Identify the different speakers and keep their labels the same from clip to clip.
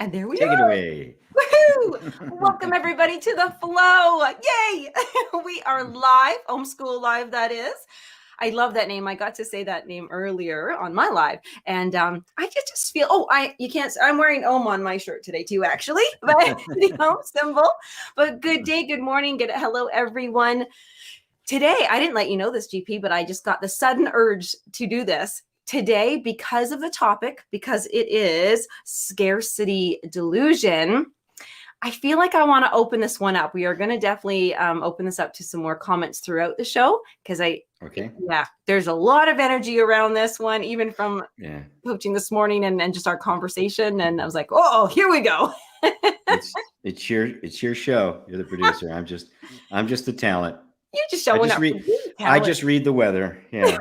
Speaker 1: And there we
Speaker 2: Take it
Speaker 1: are.
Speaker 2: away.
Speaker 1: Woohoo! Welcome everybody to the flow. Yay! We are live, homeschool live, that is. I love that name. I got to say that name earlier on my live. And I just feel, you can't, I'm wearing Om on my shirt today too, actually, but the Om symbol. But good day, good morning, hello everyone. Today, I didn't let you know this, GP, but I just got the sudden urge to do this today because of the topic, because it is Scarcity Delusion. I feel like I want to open this one up. We are going to definitely open this up to some more comments throughout the show because there's a lot of energy around this one, even from coaching this morning and just our conversation. And I was like, oh, here we go.
Speaker 2: It's your show. You're the producer. I'm just the talent.
Speaker 1: You just showing up.
Speaker 2: I just read the weather. Yeah.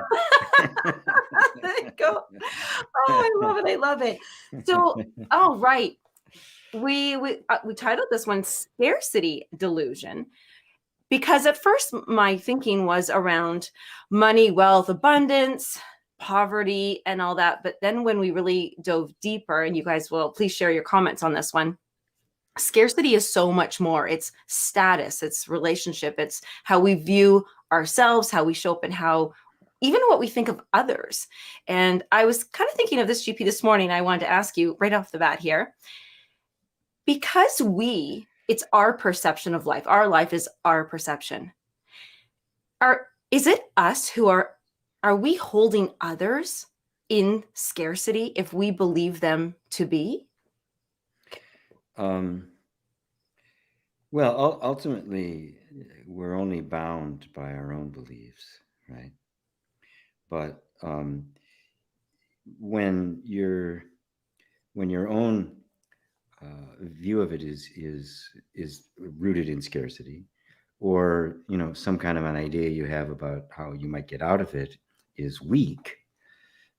Speaker 1: There you go. Oh, I love it. So, all right. We titled this one Scarcity Delusion because at first my thinking was around money, wealth, abundance, poverty, and all that. But then when we really dove deeper, and you guys will please share your comments on this one, scarcity is so much more. It's status, it's relationship, it's how we view ourselves, how we show up, and how even what we think of others. And I was kind of thinking of this, GP, this morning. I wanted to ask you right off the bat here, because it's our perception of life. Our life is our perception. Is it us who are we holding others in scarcity if we believe them to be?
Speaker 2: Well, ultimately, we're only bound by our own beliefs, right? But when your own view of it is rooted in scarcity, or some kind of an idea you have about how you might get out of it is weak,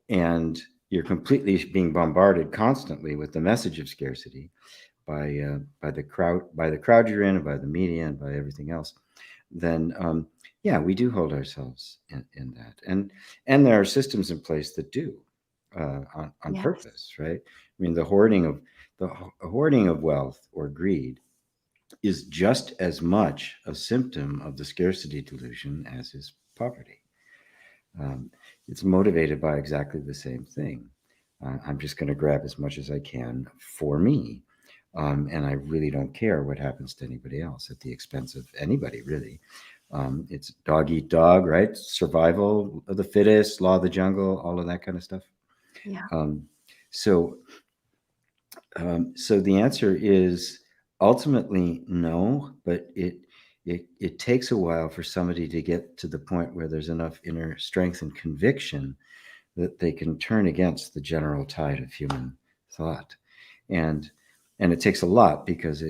Speaker 2: and you're completely being bombarded constantly with the message of scarcity by the crowd you're in, and by the media, and by everything else, then we do hold ourselves in that, and there are systems in place that do on yes. purpose, right? I mean, the hoarding of wealth or greed is just as much a symptom of the scarcity delusion as is poverty. It's motivated by exactly the same thing. I'm just going to grab as much as I can for me. And I really don't care what happens to anybody else at the expense of anybody, really. It's dog eat dog, right? Survival of the fittest, law of the jungle, all of that kind of stuff.
Speaker 1: Yeah.
Speaker 2: So the answer is ultimately no, but it takes a while for somebody to get to the point where there's enough inner strength and conviction that they can turn against the general tide of human thought. And it takes a lot, because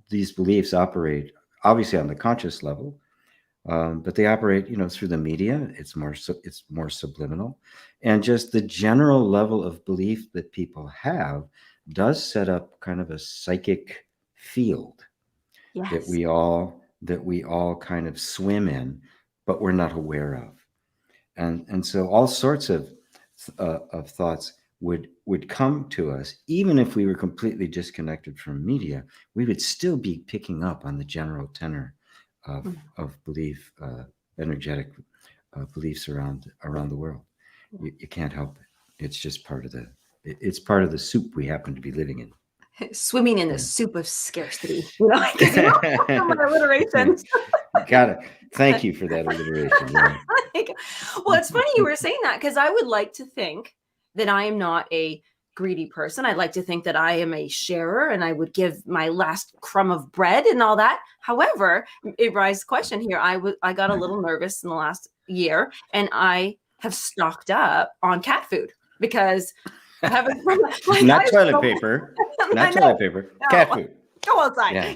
Speaker 2: these beliefs operate obviously on the conscious level, but they operate, through the media. It's more subliminal, and just the general level of belief that people have does set up kind of a psychic field
Speaker 1: yes.
Speaker 2: that we all kind of swim in, but we're not aware of, and so all sorts of thoughts would come to us. Even if we were completely disconnected from media, we would still be picking up on the general tenor of belief, energetic beliefs around the world. You can't help it. It's just part of the soup we happen to be living in.
Speaker 1: Swimming in the soup of scarcity. Because my alliterations.
Speaker 2: Got it. Thank you for that alliteration. Yeah.
Speaker 1: Well, it's funny you were saying that, because I would like to think that I am not a greedy person. I'd like to think that I am a sharer, and I would give my last crumb of bread and all that. However, it raises question here. I got a little nervous in the last year, and I have stocked up on cat food because I haven't.
Speaker 2: Not toilet paper. Not toilet paper. Cat food.
Speaker 1: Go outside. Yeah.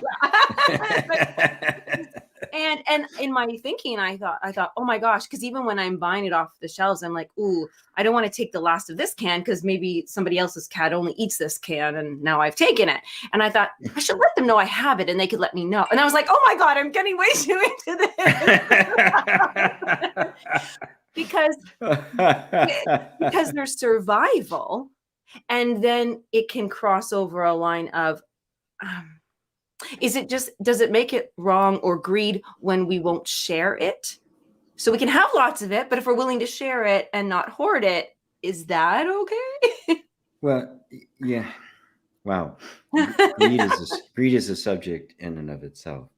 Speaker 1: And in my thinking, I thought, oh my gosh, because even when I'm buying it off the shelves, I'm like, ooh, I don't want to take the last of this can because maybe somebody else's cat only eats this can, and now I've taken it. And I thought I should let them know I have it, and they could let me know. And I was like, oh my God, I'm getting way too into this. because their survival And then it can cross over a line of, um, does it make it wrong or greed when we won't share it? So we can have lots of it, but if we're willing to share it and not hoard it, is that okay?
Speaker 2: Well, yeah. Wow. Greed is a subject in and of itself.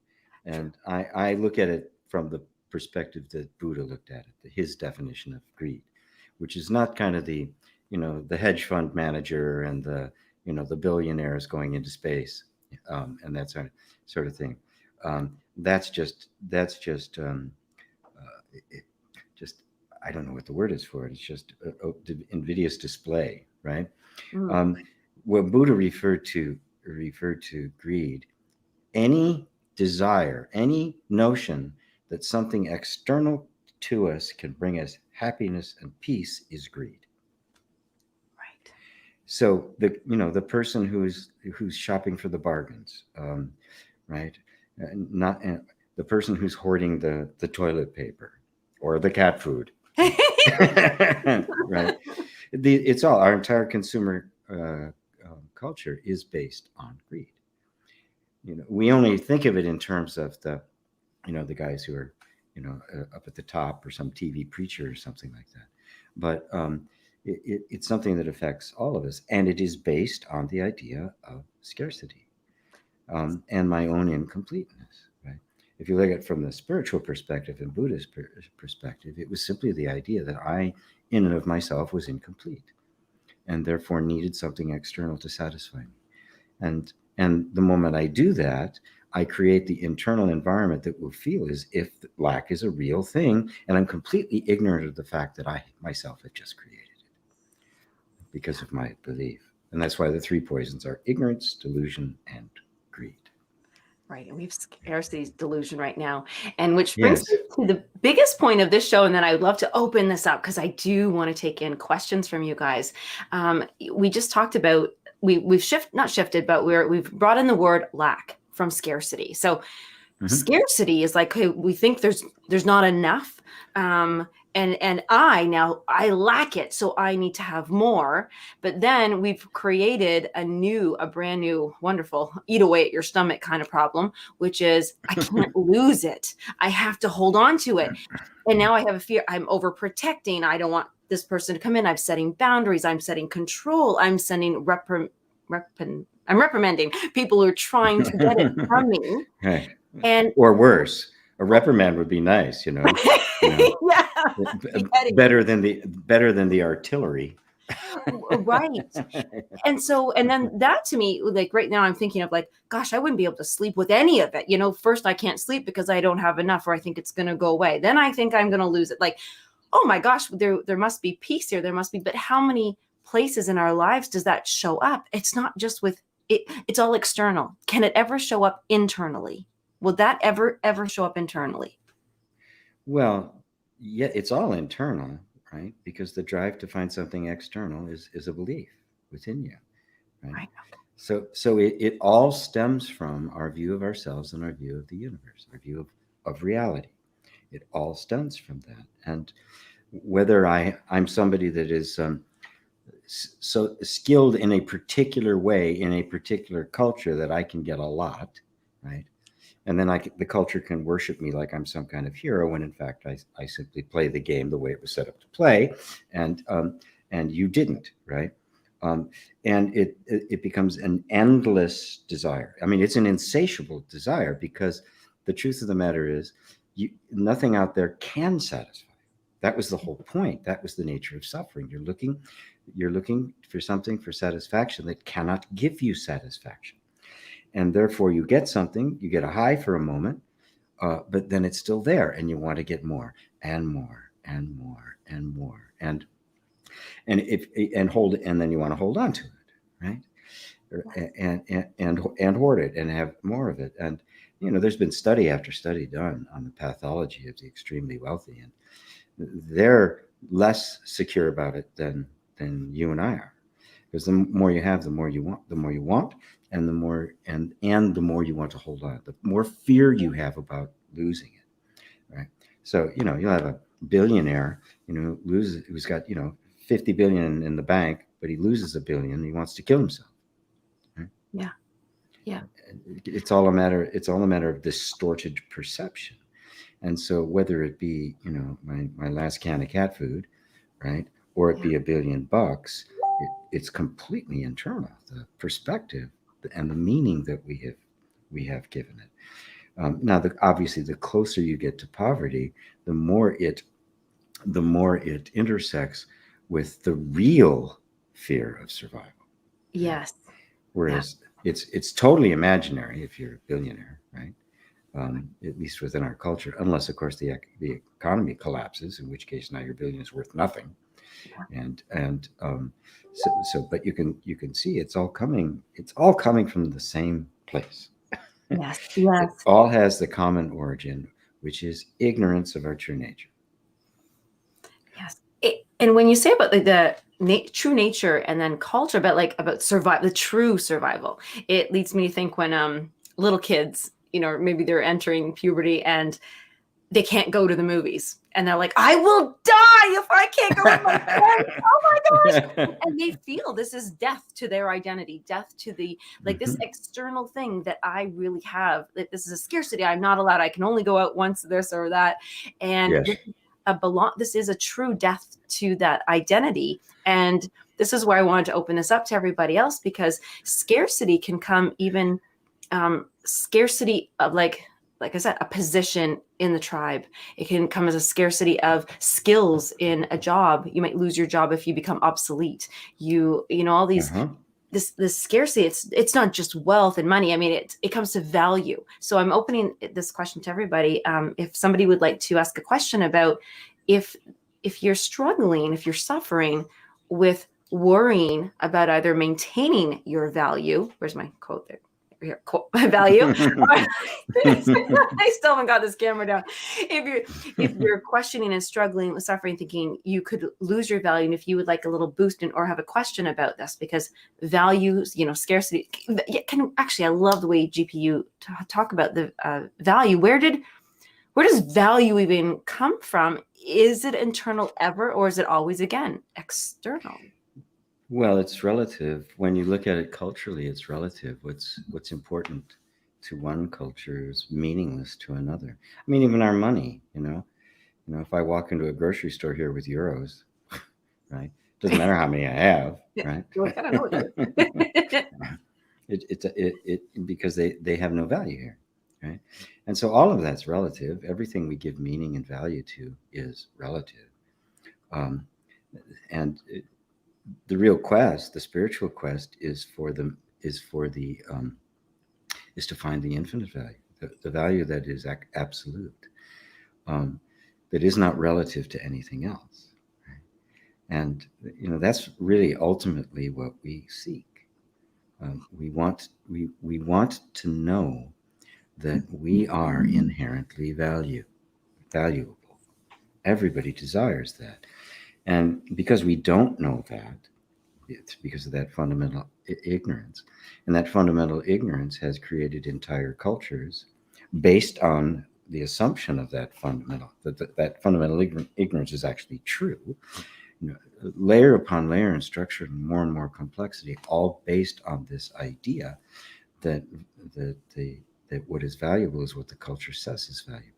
Speaker 1: True.
Speaker 2: And I look at it from the perspective that Buddha looked at it, his definition of greed, which is not kind of the hedge fund manager and the billionaires going into space, and that sort of thing. That's just just, I don't know what the word is for it. It's just invidious display, right?
Speaker 1: Mm.
Speaker 2: Um, what Buddha referred to greed, any desire, any notion that something external to us can bring us happiness and peace is greed.
Speaker 1: Right.
Speaker 2: So the person who's shopping for the bargains, right? Not the person who's hoarding the toilet paper or the cat food, right? It's all our entire consumer culture is based on greed. We only think of it in terms of the guys who are up at the top, or some TV preacher or something like that. But it's something that affects all of us, and it is based on the idea of scarcity, and my own incompleteness. Right? If you look at it from the spiritual perspective and Buddhist perspective, it was simply the idea that I, in and of myself, was incomplete, and therefore needed something external to satisfy me. And the moment I do that, I create the internal environment that will feel as if lack is a real thing, and I'm completely ignorant of the fact that I myself have just created it because of my belief. And that's why the three poisons are ignorance, delusion, and greed.
Speaker 1: Right. And we have scarcity delusion right now. And which brings
Speaker 2: Yes.
Speaker 1: me to the biggest point of this show. And then I would love to open this up because I do want to take in questions from you guys. We just talked about, we've not shifted, but we've brought in the word lack from scarcity. So scarcity is like, okay, we think there's not enough. And I lack it, so I need to have more. But then we've created a brand new, wonderful eat away at your stomach kind of problem, which is I can't lose it. I have to hold on to it. And now I have a fear. I'm overprotecting. I don't want this person to come in. I'm setting boundaries. I'm setting control. I'm sending I'm reprimanding people who are trying to get it from me.
Speaker 2: Right.
Speaker 1: And
Speaker 2: Or worse, a reprimand would be nice,
Speaker 1: yeah,
Speaker 2: better than the artillery.
Speaker 1: right. And then that to me, like right now, I'm thinking of like, gosh, I wouldn't be able to sleep with any of it. First, I can't sleep because I don't have enough, or I think it's going to go away. Then I think I'm going to lose it. Like, oh my gosh, there must be peace here. There must be. But how many places in our lives does that show up? It's not just with it. It's all external. Can it ever show up internally? Will that ever show up internally?
Speaker 2: Well, yeah, it's all internal, right? Because the drive to find something external is a belief within you, right?
Speaker 1: Right.
Speaker 2: So it all stems from our view of ourselves and our view of the universe, our view of reality. It all stems from that. And whether I'm somebody that is so skilled in a particular way, in a particular culture, that I can get a lot, right? And then the culture can worship me like I'm some kind of hero, when in fact I simply play the game the way it was set up to play, and you didn't, right? And it becomes an endless desire. I mean, it's an insatiable desire, because the truth of the matter is, nothing out there can satisfy. That was the whole point. That was the nature of suffering. You're looking for something for satisfaction that cannot give you satisfaction. And therefore you get something, you get a high for a moment, but then it's still there, and you want to get more and more and more and more, and then you want to hold on to it, right? And hoard it and have more of it. And there's been study after study done on the pathology of the extremely wealthy, and they're less secure about it than you and I are, because the more you have, the more you want, and the more the more you want to hold on, the more fear you have about losing it, right? So you'll have a billionaire who's got 50 billion in the bank, but he loses $1 billion. He wants to kill himself. Right?
Speaker 1: Yeah. Yeah.
Speaker 2: It's all a matter. It's all a matter of distorted perception. And so whether it be, my last can of cat food, right, or it be $1 billion, it's completely internal. The perspective and the meaning that we have given it. Now, obviously, the closer you get to poverty, the more it intersects with the real fear of survival.
Speaker 1: Yes.
Speaker 2: Whereas it's totally imaginary if you're a billionaire, right? At least within our culture, unless of course the economy collapses, in which case now your billion is worth nothing. So but you can see it's all coming from the same place.
Speaker 1: Yes. Yes.
Speaker 2: It all has the common origin, which is ignorance of our true nature.
Speaker 1: Yes. And when you say about like the true nature and then culture, but like about the true survival, it leads me to think when little kids, maybe they're entering puberty and they can't go to the movies, and they're like, I will die if I can't go with my friends. Oh my gosh. And they feel this is death to their identity, death to the this external thing that I really have, that this is a scarcity. I'm not allowed. I can only go out once, this or that. And
Speaker 2: Yes.
Speaker 1: this is a true death to that identity. And this is where I wanted to open this up to everybody else, because scarcity can come even scarcity of like I said, a position in the tribe. It can come as a scarcity of skills in a job. You might lose your job if you become obsolete. All these this scarcity. It's not just wealth and money. I mean, it comes to value. So I'm opening this question to everybody. If somebody would like to ask a question about if you're struggling, if you're suffering with worrying about either maintaining your value. Where's my quote there? Value. I still haven't got this camera down. If you're questioning and struggling with suffering, thinking you could lose your value, and if you would like a little boost or have a question about this, because values, scarcity can actually, I love the way GPU talk about the value. Where does value even come from? Is it internal ever, or is it always again external?
Speaker 2: Well, it's relative. When you look at it culturally, it's relative. What's important to one culture is meaningless to another. I mean, even our money, if I walk into a grocery store here with euros, right? Doesn't matter how many I have, right?
Speaker 1: I don't know
Speaker 2: because they have no value here, right? And so all of that's relative. Everything we give meaning and value to is relative. The real quest, the spiritual quest, is to find the infinite value, the value that is absolute, that is not relative to anything else. Right? And that's really ultimately what we seek. We want to know that we are inherently valuable. Everybody desires that. And because we don't know that, it's because of that fundamental ignorance. And that fundamental ignorance has created entire cultures based on the assumption of that fundamental ignorance is actually true. Layer upon layer and structure and more complexity, all based on this idea that what is valuable is what the culture says is valuable.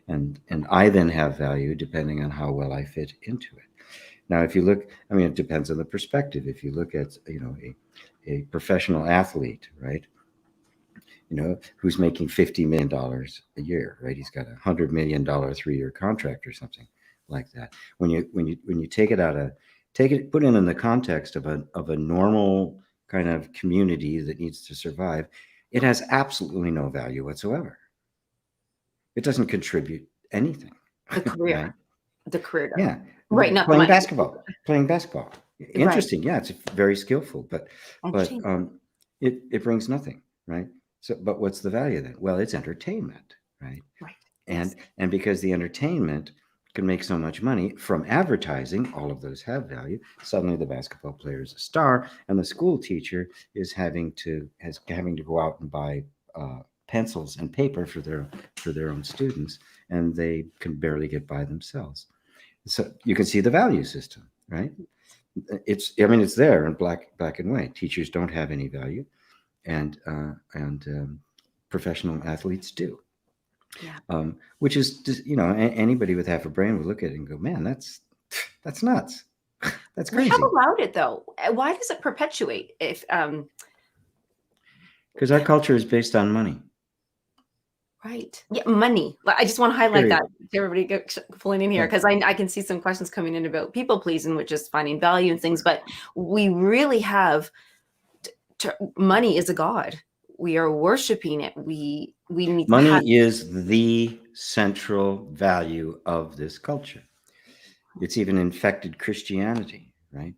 Speaker 2: And I then have value depending on how well I fit into it. Now, if you look, it depends on the perspective. If you look at, a professional athlete, right, who's making $50 million a year, right? He's got $100 million 3-year contract or something like that. When you take it, put it in the context of a normal kind of community that needs to survive, it has absolutely no value whatsoever. It doesn't contribute anything.
Speaker 1: The career.
Speaker 2: Right?
Speaker 1: The career.
Speaker 2: Yeah.
Speaker 1: Right. Not
Speaker 2: playing basketball. Interesting. Right. Yeah. It's very skillful, but it brings nothing. Right. So, but what's the value then? Well, it's entertainment. Right.
Speaker 1: Right.
Speaker 2: And because the entertainment can make so much money from advertising, all of those have value. Suddenly the basketball player is a star, and the school teacher is having to go out and buy pencils and paper for their own students, and they can barely get by themselves. So you can see the value system, right? I mean, it's there in black and white. Teachers don't have any value, and professional athletes do.
Speaker 1: Yeah.
Speaker 2: Which is just, anybody with half a brain would look at it and go, man, that's nuts. That's
Speaker 1: We have
Speaker 2: crazy.
Speaker 1: allowed it though. Why does it perpetuate if
Speaker 2: Because our culture is based on money.
Speaker 1: right. Yeah, money. I just want to highlight
Speaker 2: Period.
Speaker 1: that to everybody pulling in here, because I can see some questions coming in about people pleasing, which is finding value in things, but we really have money is a god. We are worshiping it. We need to
Speaker 2: Money
Speaker 1: have
Speaker 2: is the central value of this culture. It's even infected Christianity, right?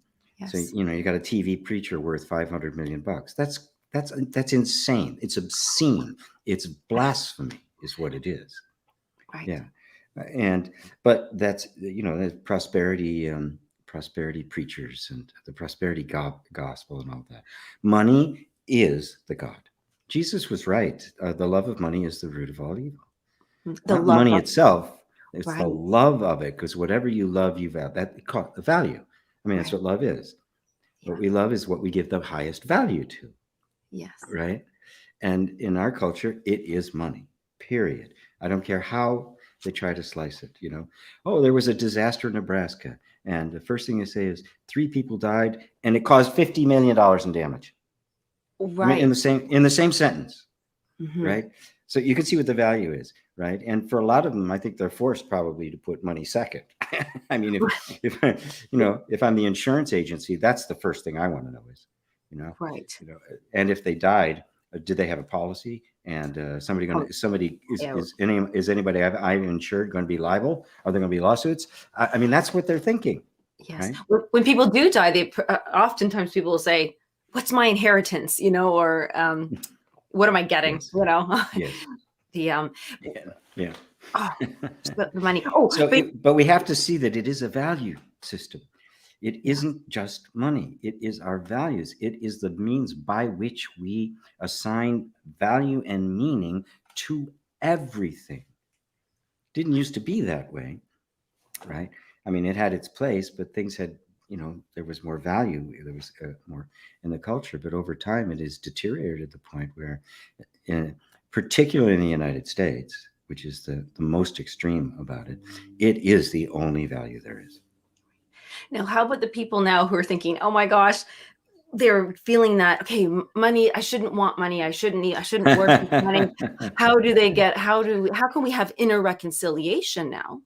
Speaker 2: So,
Speaker 1: yes.
Speaker 2: you got a TV preacher worth $500 million. That's insane. It's obscene. It's blasphemy is what it is.
Speaker 1: Right.
Speaker 2: Yeah. But that's, the prosperity preachers and the prosperity gospel and all that. Money is the God. Jesus was right. The love of money is the root of all evil.
Speaker 1: The
Speaker 2: Not
Speaker 1: love
Speaker 2: money
Speaker 1: of
Speaker 2: itself. It's
Speaker 1: right.
Speaker 2: the love of it, because whatever you love, you value. That the value. I mean, that's
Speaker 1: Right.
Speaker 2: what love is.
Speaker 1: Yeah.
Speaker 2: What we love is what we give the highest value to,
Speaker 1: Yes.
Speaker 2: right? And in our culture, it is money, period. I don't care how they try to slice it. Oh, there was a disaster in Nebraska. And the first thing they say is 3 people died and it caused $50 million in damage.
Speaker 1: Right.
Speaker 2: I mean, in the same sentence,
Speaker 1: Mhm.
Speaker 2: right? So you can see what the value is, right? And for a lot of them, I think they're forced probably to put money second. I mean, if I'm the insurance agency, that's the first thing I want to know is,
Speaker 1: Right.
Speaker 2: and if they died, did they have a policy? And somebody is anybody I've insured going to be liable? Are there going to be lawsuits? I mean, that's what they're thinking.
Speaker 1: Yes.
Speaker 2: Right?
Speaker 1: When people do die, they oftentimes people will say, "What's my inheritance?" Or "What am I getting?"
Speaker 2: Yes. Yes.
Speaker 1: The
Speaker 2: Yeah.
Speaker 1: oh, the money. Oh,
Speaker 2: but we have to see that it is a value system. It isn't just money. It is our values. It is the means by which we assign value and meaning to everything. Didn't used to be that way, right? I mean, it had its place, but things had, there was more value. There was more in the culture. But over time, it has deteriorated to the point where, particularly in the United States, which is the most extreme about it, it is the only value there is.
Speaker 1: now, how about the people now who are thinking, "Oh my gosh," they're feeling that, okay, money, I shouldn't want money. I shouldn't work with money. How can we have inner reconciliation now?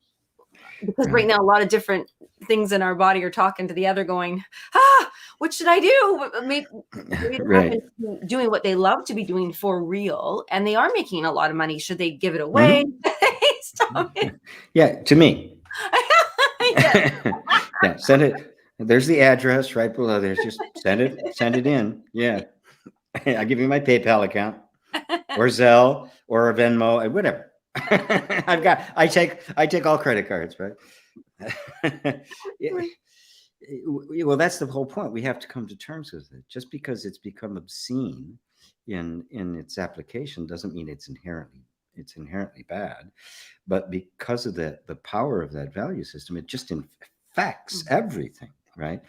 Speaker 1: Because right now, a lot of different things in our body are talking to the other going, what should I do? Maybe they
Speaker 2: Right.
Speaker 1: haven't doing what they love to be doing for real, and they are making a lot of money. Should they give it away? Stop it.
Speaker 2: Yeah, to me.
Speaker 1: Yeah.
Speaker 2: Yeah, send it. There's the address right below there. Just send it in. Yeah. I'll give you my PayPal account or Zelle or a Venmo, whatever. I take all credit cards, right? Well, that's the whole point. We have to come to terms with it. Just because it's become obscene in its application doesn't mean it's inherently bad. But because of the power of that value system, it just infects everything, right?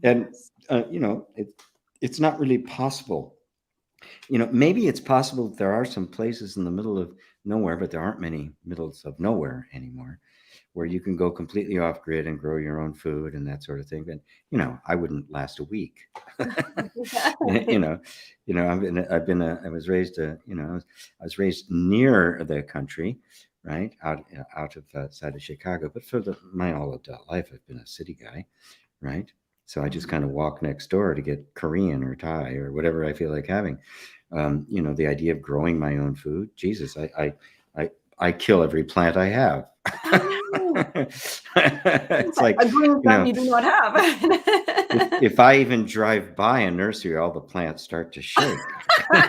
Speaker 2: And it's not really possible. Maybe it's possible that there are some places in the middle of nowhere, but there aren't many middles of nowhere anymore, where you can go completely off grid and grow your own food and that sort of thing. But I wouldn't last a week. I was raised I was raised near the country, right, out of outside of Chicago. But for my all adult life, I've been a city guy, right? So I just kind of walk next door to get Korean or Thai or whatever I feel like having. The idea of growing my own food, Jesus, I kill every plant I have. It's like,
Speaker 1: a green thumb you do not have.
Speaker 2: if I even drive by a nursery, all the plants start to shake.
Speaker 1: We're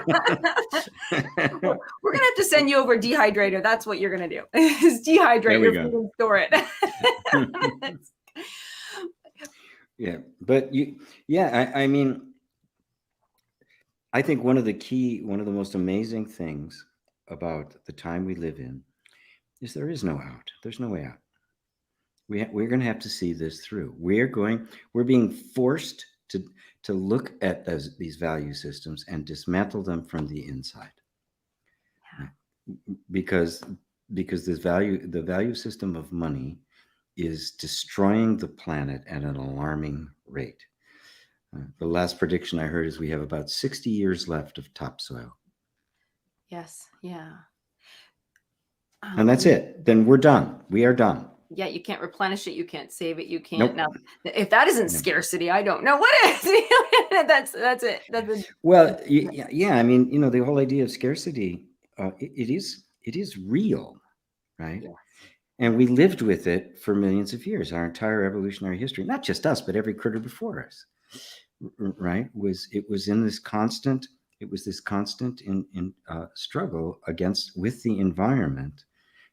Speaker 1: gonna have to send you over a dehydrator. That's what you're gonna do. Is dehydrate your food and store it.
Speaker 2: Yeah, but I mean, I think one of the most amazing things about the time we live in is there is no out. There's no way out. We're going to have to see this through. We're being forced to look at these value systems and dismantle them from the inside.
Speaker 1: Yeah.
Speaker 2: because the value system of money is destroying the planet at an alarming rate. The last prediction I heard is we have about 60 years left of topsoil.
Speaker 1: Yes. Yeah.
Speaker 2: And that's it. Then we're done. We are done.
Speaker 1: Yeah, you can't replenish it. You can't save it. You can't.
Speaker 2: Nope.
Speaker 1: Now, if that isn't
Speaker 2: No.
Speaker 1: scarcity, I don't know what is. That's it.
Speaker 2: Well, yeah. I mean, the whole idea of scarcity, it is real, right?
Speaker 1: Yes.
Speaker 2: And we lived with it for millions of years, our entire evolutionary history. Not just us, but every critter before us, right? It was this constant in struggle with the environment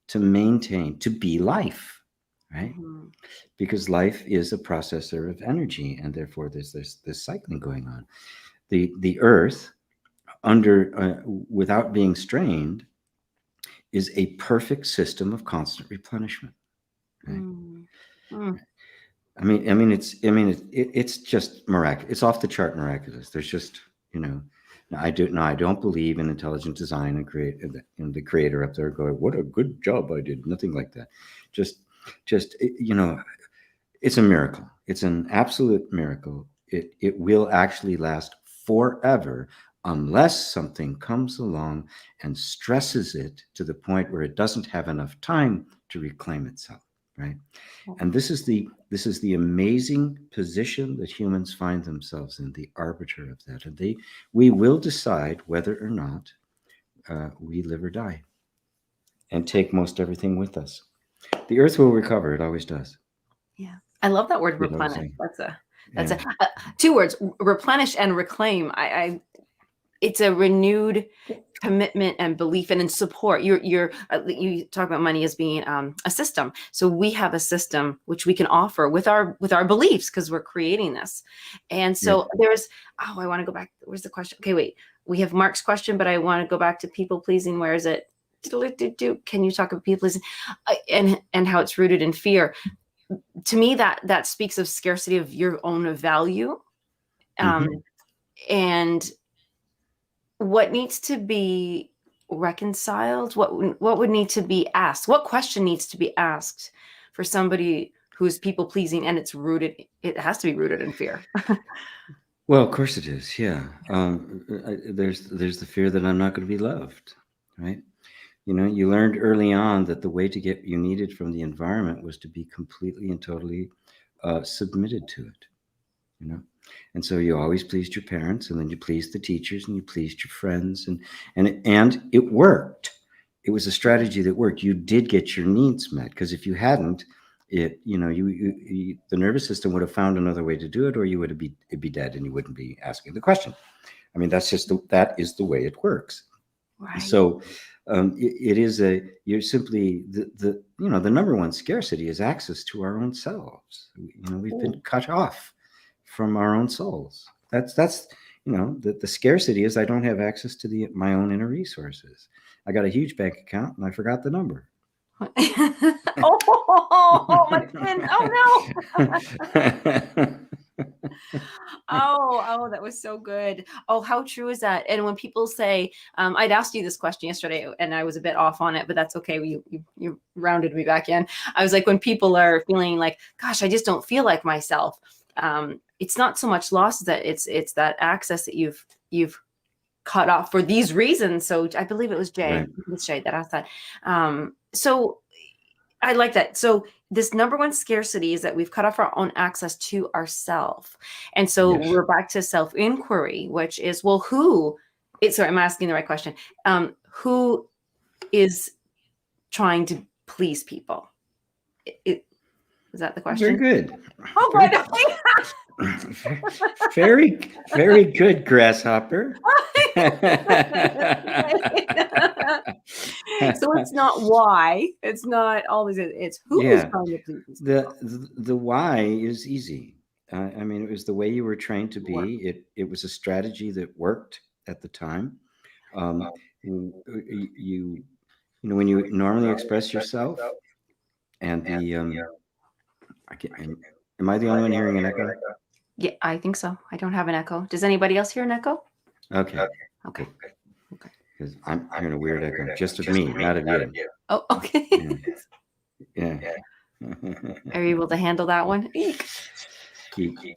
Speaker 2: to maintain, to be life, right?
Speaker 1: Mhm.
Speaker 2: Because life is a processor of energy, and therefore there's this cycling going on. The earth, without being strained, is a perfect system of constant replenishment, right?
Speaker 1: Mm. Mm.
Speaker 2: It's just miraculous. It's off the chart miraculous. There's just, I don't believe in intelligent design and the creator up there going, what a good job I did. Nothing like that. Just, it's a miracle. It's an absolute miracle. It will actually last forever unless something comes along and stresses it to the point where it doesn't have enough time to reclaim itself, right? And this is the amazing position that humans find themselves in, the arbiter of that. And we will decide whether or not we live or die, and take most everything with us. The earth will recover. It always does.
Speaker 1: Yeah. I love that word
Speaker 2: You know what I'm
Speaker 1: replenish.
Speaker 2: saying?
Speaker 1: That's
Speaker 2: Yeah.
Speaker 1: two words, replenish and reclaim. It's a renewed commitment and belief and in support. You talk about money as being a system. So we have a system which we can offer with our beliefs because we're creating this. And so I want to go back. Where's the question? Okay, wait. We have Mark's question, but I want to go back to people pleasing. Where is it? Can you talk about people pleasing and how it's rooted in fear? To me, that speaks of scarcity of your own value, and what needs to be reconciled. What would need to be asked? What question needs to be asked for somebody who's people pleasing, and it has to be rooted in fear.
Speaker 2: Well, of course it is. Yeah. There's the fear that I'm not going to be loved, right? You learned early on that the way to get you needed from the environment was to be completely and totally submitted to it. And so you always pleased your parents, and then you pleased the teachers, and you pleased your friends, and it worked. It was a strategy that worked. You did get your needs met, because if you hadn't, the nervous system would have found another way to do it, or you would be dead, and you wouldn't be asking the question. I mean, that is the way it works.
Speaker 1: Right.
Speaker 2: So you're simply the number one scarcity is access to our own selves. We've been cut off from our own souls. That's the scarcity is I don't have access to my own inner resources. I got a huge bank account and I forgot the number.
Speaker 1: My pin. Oh no. Oh, that was so good. Oh, how true is that? And when people say, I'd asked you this question yesterday and I was a bit off on it, but that's okay. You rounded me back in. I was like, when people are feeling like, gosh, I just don't feel like myself. It's not so much loss that it's that access that you've cut off for these reasons. So I believe it was Jay.
Speaker 2: Right.
Speaker 1: It was Jay that asked that. So I like that. So this number one scarcity is that we've cut off our own access to ourselves. And so we're back to self-inquiry, which is, well, sorry, I'm asking the right question. Who is trying to please people? Is that the question?
Speaker 2: Very good.
Speaker 1: Oh,
Speaker 2: Very, very good, grasshopper.
Speaker 1: So it's not why. It's not always. It's who is trying to please.
Speaker 2: The why is easy. It was the way you were trained to be. It was a strategy that worked at the time. When you normally express yourself, and Am I the only one hearing an echo?
Speaker 1: Yeah, I think so. I don't have an echo. Does anybody else hear an echo?
Speaker 2: Okay.
Speaker 1: Okay.
Speaker 2: Because I'm hearing a weird echo, just of me, not of you.
Speaker 1: Oh, okay.
Speaker 2: Yeah.
Speaker 1: Are you able to handle that one? Eek.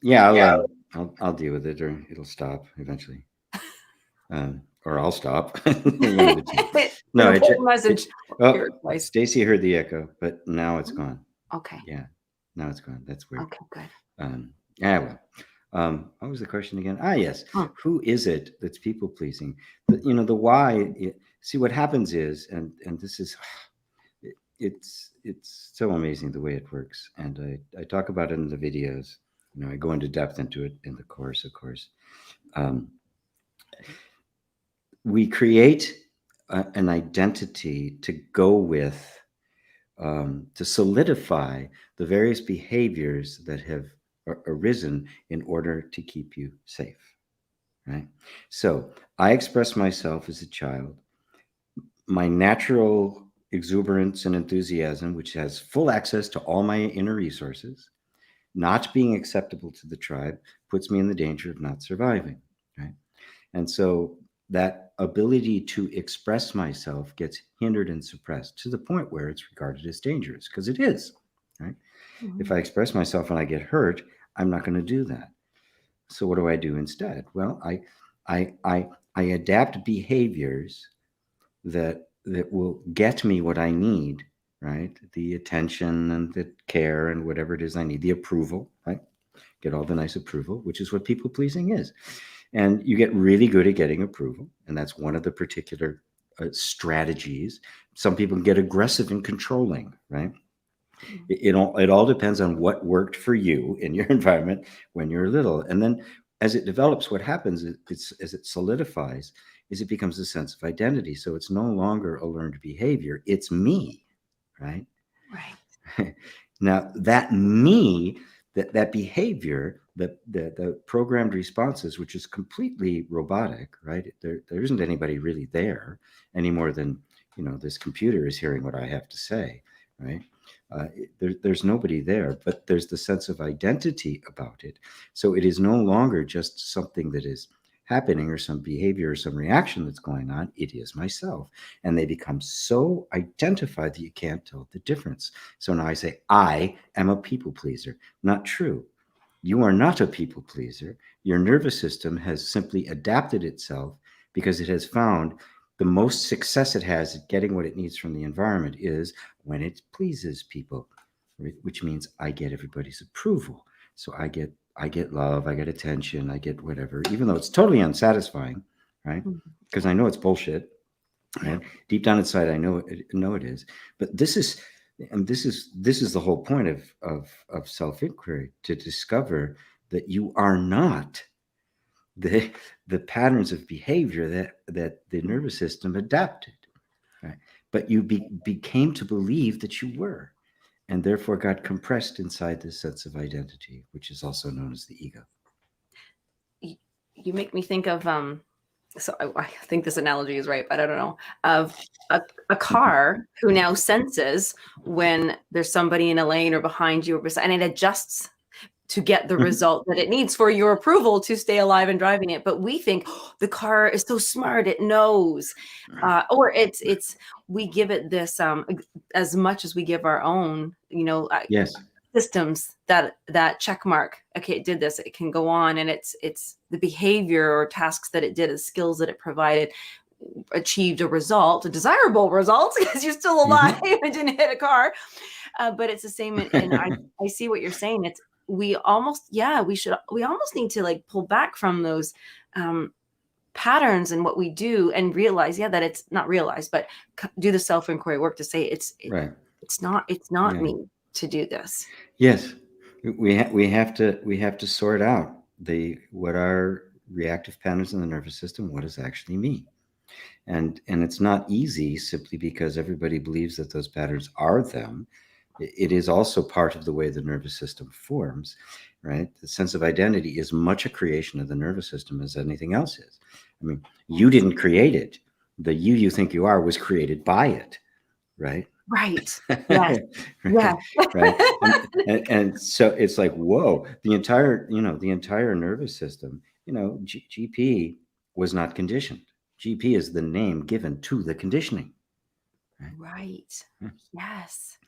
Speaker 2: Yeah, I'll deal with it, or it'll stop eventually, or I'll stop. One of the two. No,
Speaker 1: Important message.
Speaker 2: oh, Stacy heard the echo, but now it's gone.
Speaker 1: Okay.
Speaker 2: Yeah, now it's gone. That's weird.
Speaker 1: Okay, good.
Speaker 2: Well, what was the question again? Yes. Who is it that's people pleasing? The why. See, what happens is, and this is, it's so amazing the way it works, and I talk about it in the videos. I go into depth into it in the course, of course. We create an identity to go with, to solidify the various behaviors that have arisen in order to keep you safe, right? So I express myself as a child, my natural exuberance and enthusiasm, which has full access to all my inner resources, not being acceptable to the tribe puts me in the danger of not surviving, right? And so that ability to express myself gets hindered and suppressed to the point where it's regarded as dangerous, because it is, right? Mm-hmm. If I express myself and I get hurt, I'm not going to do that. So what do I do instead? Well, I adapt behaviors that will get me what I need, right? The attention and the care and whatever it is I need, the approval, right? Get all the nice approval, which is what people pleasing is. And you get really good at getting approval. And that's one of the particular strategies. Some people get aggressive and controlling, right? It all depends on what worked for you in your environment when you're little. And then as it develops, what happens is, as it solidifies, is it becomes a sense of identity. So it's no longer a learned behavior. It's me, right?
Speaker 1: Right.
Speaker 2: Now that me, that behavior, the programmed responses, which is completely robotic, right? There isn't anybody really there any more than, this computer is hearing what I have to say, right? There's nobody there, but there's the sense of identity about it. So it is no longer just something that is happening or some behavior or some reaction that's going on. It is myself. And they become so identified that you can't tell the difference. So now I say, I am a people pleaser. Not true. You are not a people pleaser. Your nervous system has simply adapted itself because it has found the most success it has at getting what it needs from the environment is when it pleases people, which means I get everybody's approval. So I get love, I get attention, I get whatever, even though it's totally unsatisfying, right? Because I know it's bullshit, right? Deep down inside, I know it is. But this is the whole point of self-inquiry, to discover that you are not the patterns of behavior that the nervous system adapted, right? But you became to believe that you were, and therefore got compressed inside this sense of identity, which is also known as the ego.
Speaker 1: You make me think of so I think this analogy is right, but I don't know, of a car who now senses when there's somebody in a lane or behind you or beside, and it adjusts to get the result that it needs for your approval to stay alive and driving it. But we think the car is so smart, it knows, or it's we give it this as much as we give our own,
Speaker 2: yes,
Speaker 1: systems that check mark. Okay, it did this, it can go on, and it's the behavior or tasks that it did, the skills that it provided, achieved a result, a desirable result, because you're still alive and didn't hit a car. But it's the same, and I see what you're saying. It's we almost need to like pull back from those patterns and what we do, and realize that it's not realized, but do the self-inquiry work to say it's not me to do this.
Speaker 2: Yes, we have to sort out what are reactive patterns in the nervous system, what is actually me. And it's not easy, simply because everybody believes that those patterns are them. It is also part of the way the nervous system forms, right? The sense of identity is much a creation of the nervous system as anything else is. I mean, you didn't create it. The you think you are was created by it, right?
Speaker 1: Right. Yes.
Speaker 2: right,
Speaker 1: Yeah.
Speaker 2: right. And so it's like, whoa, the entire nervous system, GP was not conditioned. GP is the name given to the conditioning. Right?
Speaker 1: Right. Yes.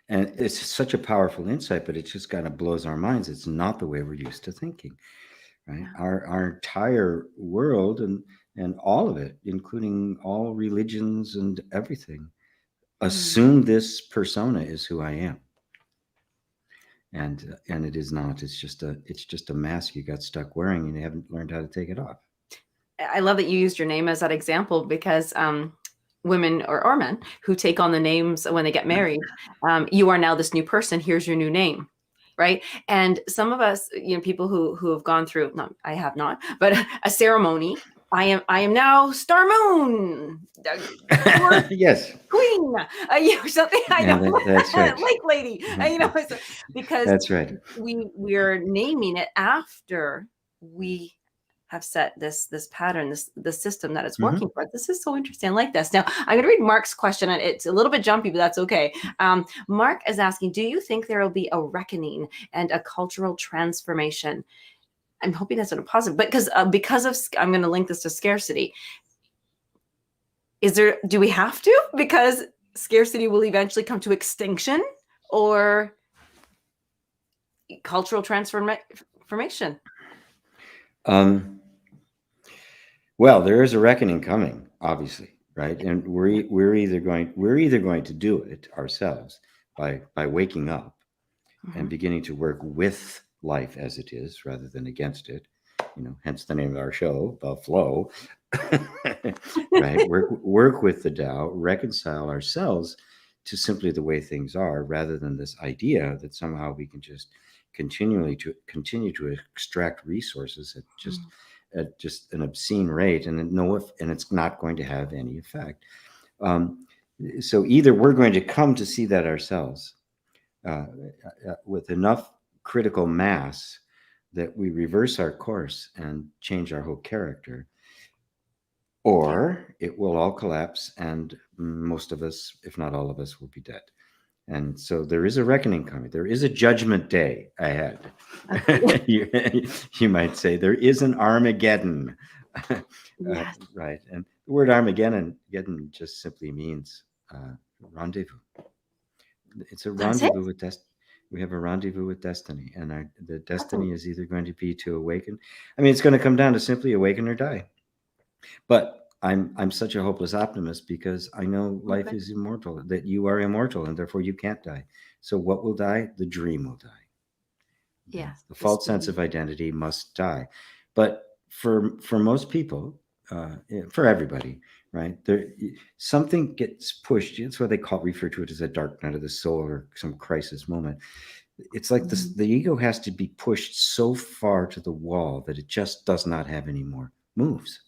Speaker 2: And it's such a powerful insight, but it just kind of blows our minds. It's not the way we're used to thinking, right?
Speaker 1: Yeah.
Speaker 2: Our entire world and all of it, including all religions and everything,
Speaker 1: Mm.
Speaker 2: assume this persona is who I am. And it is not. It's just a mask you got stuck wearing and you haven't learned how to take it off.
Speaker 1: I love that you used your name as that example because women or men who take on the names when they get married, you are now this new person. Here's your new name, right? And some of us, people who have gone through, not I have not, but a ceremony. I am now Star Moon,
Speaker 2: Yes.
Speaker 1: Queen, something. I
Speaker 2: Yeah,
Speaker 1: know,
Speaker 2: that's right.
Speaker 1: Lake Lady, because
Speaker 2: That's right.
Speaker 1: we're naming it after we have set this pattern, this system that it's working for. This is so interesting. I like this. Now I'm going to read Mark's question, and it's a little bit jumpy, but that's okay. Mark is asking, do you think there will be a reckoning and a cultural transformation? I'm hoping that's in a positive, but because of, I'm going to link this to scarcity. Do we have to? Because scarcity will eventually come to extinction, or cultural transformation?
Speaker 2: Well, there is a reckoning coming, obviously, right? And we're either going to do it ourselves by waking up and beginning to work with life as it is rather than against it. Hence the name of our show, The Flow. Right? Work with the Tao, reconcile ourselves to simply the way things are, rather than this idea that somehow we can just continue to extract resources at just an obscene rate, and it's not going to have any effect. So either we're going to come to see that ourselves with enough critical mass that we reverse our course and change our whole character, or it will all collapse and most of us, if not all of us, will be dead. And so there is a reckoning coming. There is a judgment day ahead. You might say there is an Armageddon.
Speaker 1: Yes.
Speaker 2: Right. And the word Armageddon just simply means rendezvous. It's a rendezvous with destiny. We have a rendezvous with destiny, and the destiny is either going to be to awaken. I mean, it's going to come down to simply awaken or die. But I'm such a hopeless optimist because I know life is immortal, that you are immortal, and therefore you can't die. So what will die? The dream will die.
Speaker 1: Yes.
Speaker 2: The false sense of identity must die. But for most people, for everybody, right? Something gets pushed. It's what they refer to it as a dark night of the soul or some crisis moment. It's like this: the ego has to be pushed so far to the wall that it just does not have any more moves.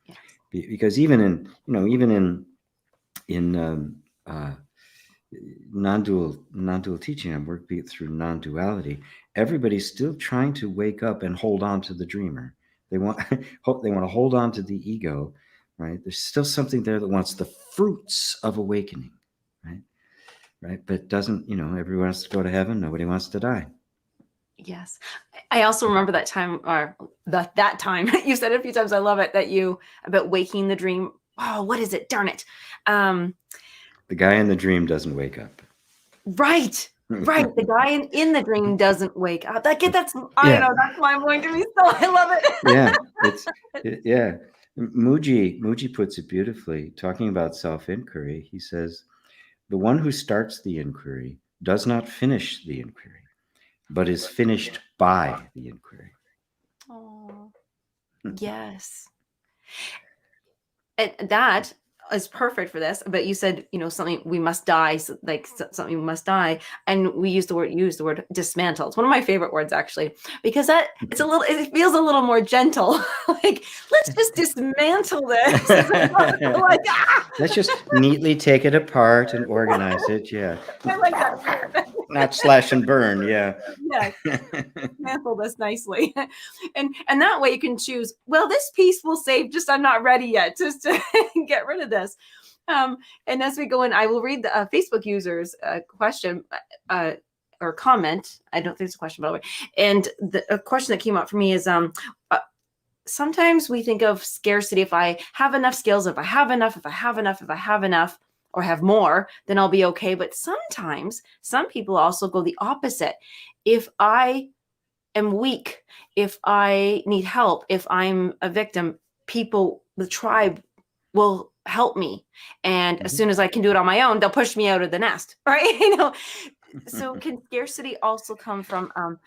Speaker 1: Yes.
Speaker 2: Because even in non-dual teaching, I'm working through non-duality. Everybody's still trying to wake up and hold on to the dreamer. They want to hold on to the ego, right? There's still something there that wants the fruits of awakening, right? But doesn't, everyone wants to go to heaven. Nobody wants to die.
Speaker 1: Yes. I also remember that time, or that time you said it a few times. I love it about waking the dream. Oh, what is it? Darn it.
Speaker 2: The guy in the dream doesn't wake up.
Speaker 1: Right. The guy in the dream doesn't wake up. I don't know. That's mind blowing to me still. I love it.
Speaker 2: Yeah. Muji puts it beautifully, talking about self-inquiry. He says, the one who starts the inquiry does not finish the inquiry, but is finished by the inquiry.
Speaker 1: Oh, yes. And that is perfect for this. But you said, something we must die, something must die, and we use the word dismantle. It's one of my favorite words, actually, because it feels a little more gentle. Like, let's let's just dismantle this. Like, ah!
Speaker 2: Let's just neatly take it apart and organize it. Yeah.
Speaker 1: I like that.
Speaker 2: Not slash and burn. Yeah.
Speaker 1: Yes, dismantle this nicely. And that way you can choose, well, this piece will save, just I'm not ready yet, just to get rid of this. And as we go in, I will read the Facebook users question or comment. I don't think it's a question, by the way. And a question that came up for me is sometimes we think of scarcity. If I have enough skills, if I have enough, or have more, then I'll be okay. But sometimes some people also go the opposite. If I am weak, if I need help, if I'm a victim, people, the tribe will help me. And as soon as I can do it on my own, they'll push me out of the nest, right? So can scarcity also come from a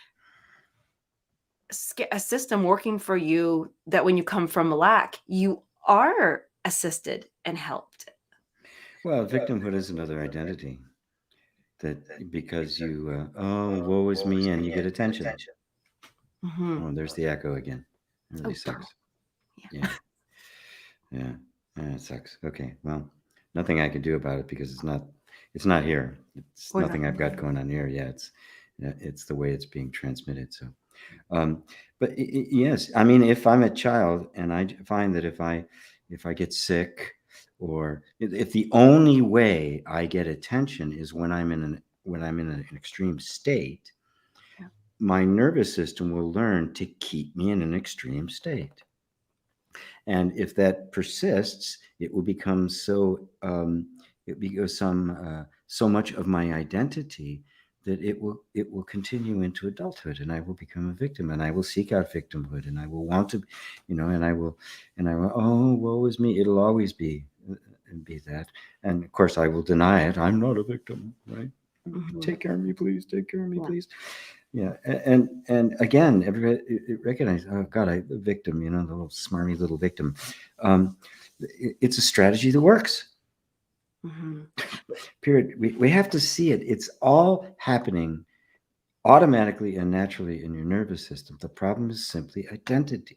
Speaker 1: system working for you, that when you come from lack, you are assisted and helped?
Speaker 2: Well, victimhood is another identity that because you, oh, woe is me, and you get attention.
Speaker 1: Mm-hmm.
Speaker 2: Oh, there's the echo again. It really sucks.
Speaker 1: Yeah.
Speaker 2: Yeah. It sucks. Okay. Well, nothing I can do about it because it's not here. It's nothing I've got going on here. Yeah. It's the way it's being transmitted. So, but yes, I mean, if I'm a child and I find that if I get sick, or if the only way I get attention is when I'm in an extreme state, my nervous system will learn to keep me in an extreme state. And if that persists, it will become so so much of my identity that it will continue into adulthood, and I will become a victim, and I will seek out victimhood, and I will want to, and I will, oh, woe is me. It'll always be that, and of course I will deny it. I'm not a victim, right? Mm-hmm. Take care of me, please. Take care of me, please. Yeah, and again, everybody recognize, oh God, the victim, the little smarmy little victim. It's a strategy that works. Mm-hmm. Period. We have to see it. It's all happening automatically and naturally in your nervous system. The problem is simply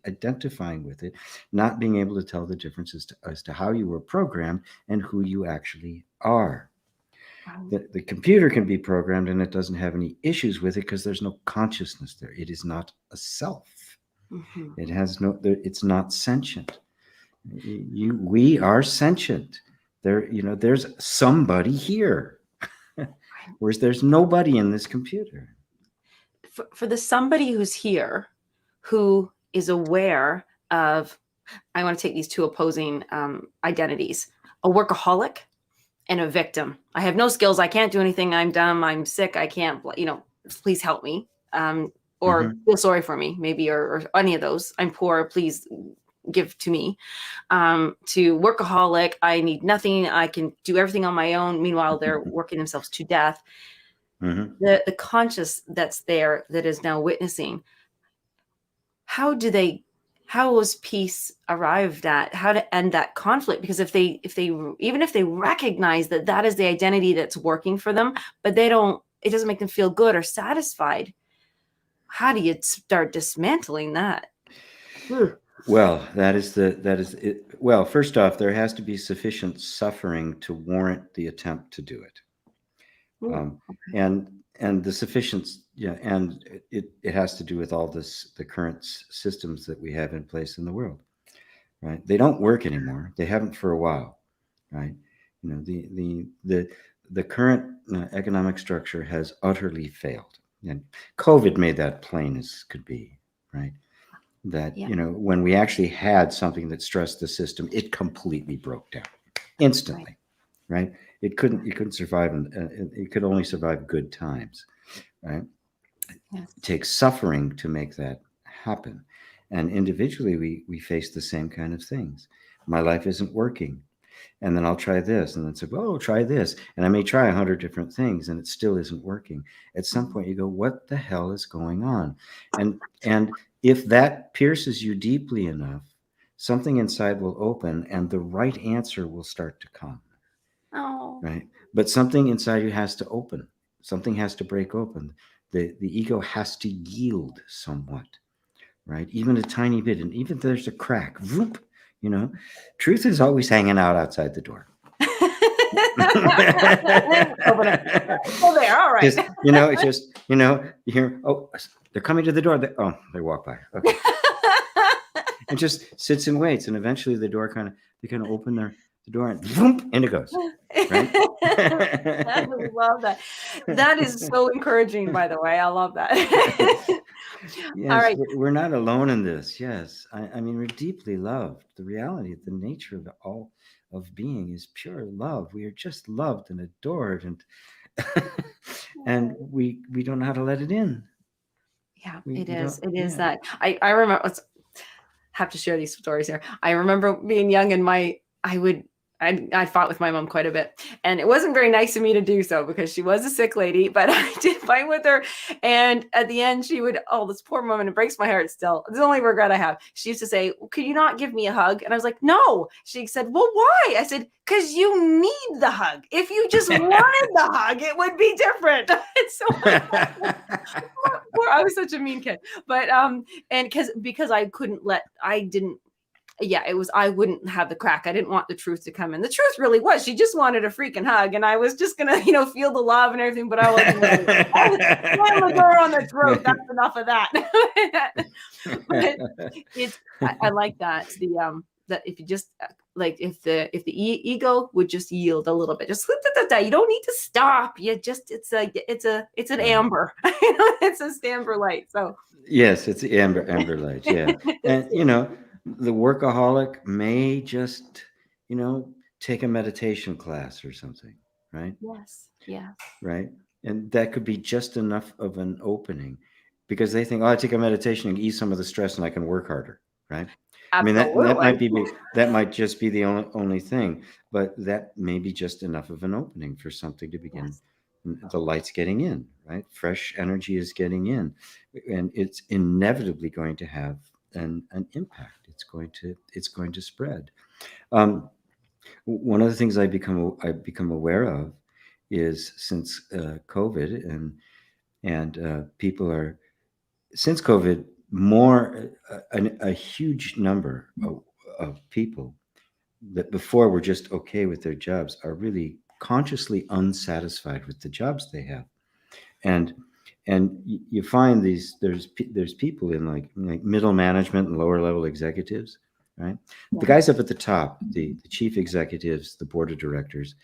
Speaker 2: identifying with it, not being able to tell the differences as to how you were programmed and who you actually are. The computer can be programmed and it doesn't have any issues with it because there's no consciousness there. It is not a self. Mm-hmm. It has it's not sentient. We are sentient. There's somebody here. Whereas there's nobody in this computer.
Speaker 1: For the somebody who's here, who is aware of, I want to take these two opposing identities, a workaholic and a victim. I have no skills. I can't do anything. I'm dumb. I'm sick. I can't, please help me. Or feel sorry for me, maybe, or any of those. I'm poor. Please give to me. To workaholic, I need nothing. I can do everything on my own. Meanwhile, they're working themselves to death. Mm-hmm. The conscious that's there, that is now witnessing. How was peace arrived at? How to end that conflict? Because if they even if they recognize that is the identity that's working for them, but it doesn't make them feel good or satisfied. How do you start dismantling that?
Speaker 2: Well, that is it. Well, first off, there has to be sufficient suffering to warrant the attempt to do it. Okay. And the sufficiency, and it has to do with all the current systems that we have in place in the world, right? They don't work anymore. They haven't for a while, right? The current economic structure has utterly failed, and COVID made that plain as could be, right? That when we actually had something that stressed the system, it completely broke down instantly, right? It couldn't survive, and it could only survive good times, right? Yes. It takes suffering to make that happen. And individually, we face the same kind of things. My life isn't working. And then I'll try this, and then say, oh, try this. And I may try 100 different things, and it still isn't working. At some point, you go, what the hell is going on? And if that pierces you deeply enough, something inside will open, and the right answer will start to come. Oh. Right. But something inside you has to open. Something has to break open. The ego has to yield somewhat right? Even a tiny bit, and even if there's a crack, whoop, truth is always hanging out outside the door.
Speaker 1: Open it. Well, there. All right.
Speaker 2: It's just, you hear, oh, they're coming to the door. They walk by. Okay. And just sits and waits. And eventually they kind of open the door and boom, and it goes. Right?
Speaker 1: I love that. That is so encouraging, by the way. I love that.
Speaker 2: Yes,
Speaker 1: All right.
Speaker 2: we're not alone in this. Yes. I mean, we're deeply loved. The reality, the nature of all of being is pure love. We are just loved and adored, and we don't know how to let it in.
Speaker 1: Yeah,
Speaker 2: We
Speaker 1: it is.
Speaker 2: don't-
Speaker 1: It is
Speaker 2: yeah.
Speaker 1: that. I remember. Have to share these stories here. I remember being young and I fought with my mom quite a bit, and it wasn't very nice of me to do so because she was a sick lady, but I did fight with her. And at the end, she would, oh, this poor woman, it breaks my heart still. It's the only regret I have. She used to say, could you not give me a hug? And I was like, no. She said, well, why? I said, because you need the hug. If you just wanted the hug, it would be different. So I was such a mean kid, but and because I wouldn't have the crack. I didn't want the truth to come in. The truth really was she just wanted a freaking hug, and I was just gonna feel the love and everything, but I wasn't ready. I was slamming her on the throat. That's enough of that. But I like that, that if you just like if the ego would just yield a little bit, just you don't need to stop. You just it's an amber. It's a amber light. So
Speaker 2: yes, it's amber light. Yeah. And the workaholic may just take a meditation class or something, right?
Speaker 1: yes,
Speaker 2: Right. And that could be just enough of an opening, because they think, oh, I take a meditation and ease some of the stress and I can work harder, right? I mean,
Speaker 1: absolutely.
Speaker 2: that might just be the only thing, but that may be just enough of an opening for something to begin.
Speaker 1: Yes.
Speaker 2: The light's getting in, right? Fresh energy is getting in, and it's inevitably going to have an impact. It's going to spread. One of the things I've become aware of is, since COVID, and people are, since COVID, more a huge number of people that before were just okay with their jobs are really consciously unsatisfied with the jobs they have. And you find there's people in like middle management and lower level executives, right? The guys up at the top, the chief executives, the board of directors,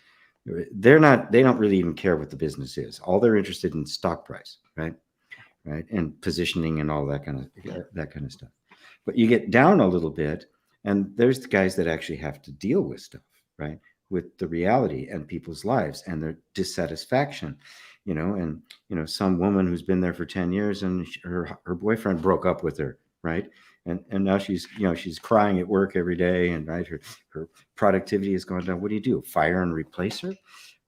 Speaker 2: they don't really even care what the business is. All they're interested in stock price, right? And positioning and all that kind of stuff. But you get down a little bit, and there's the guys that actually have to deal with stuff, right? With the reality and people's lives and their dissatisfaction, and some woman who's been there for 10 years and her boyfriend broke up with her, right? And now she's crying at work every day, and right, her productivity has gone down. What do? Fire and replace her?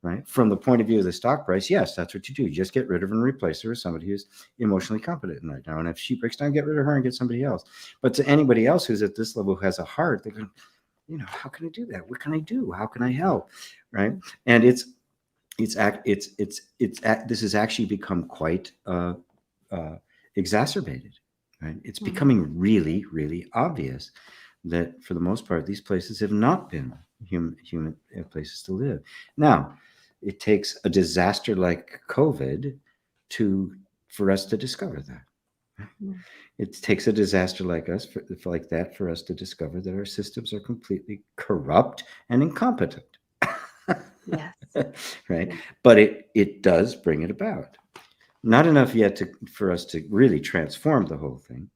Speaker 2: Right? From the point of view of the stock price, yes, that's what you do. You just get rid of and replace her with somebody who's emotionally competent right now. And if she breaks down, get rid of her and get somebody else. But to anybody else who's at this level, who has a heart, they're going, how can I do that? What can I do? How can I help? Right? And this has actually become quite exacerbated. Right? It's becoming really, really obvious that for the most part, these places have not been human places to live. Now, it takes a disaster like COVID for us to discover that. It takes a disaster like that for us to discover that our systems are completely corrupt and incompetent.
Speaker 1: Yes.
Speaker 2: Right. But it does bring it about. Not enough yet for us to really transform the whole thing.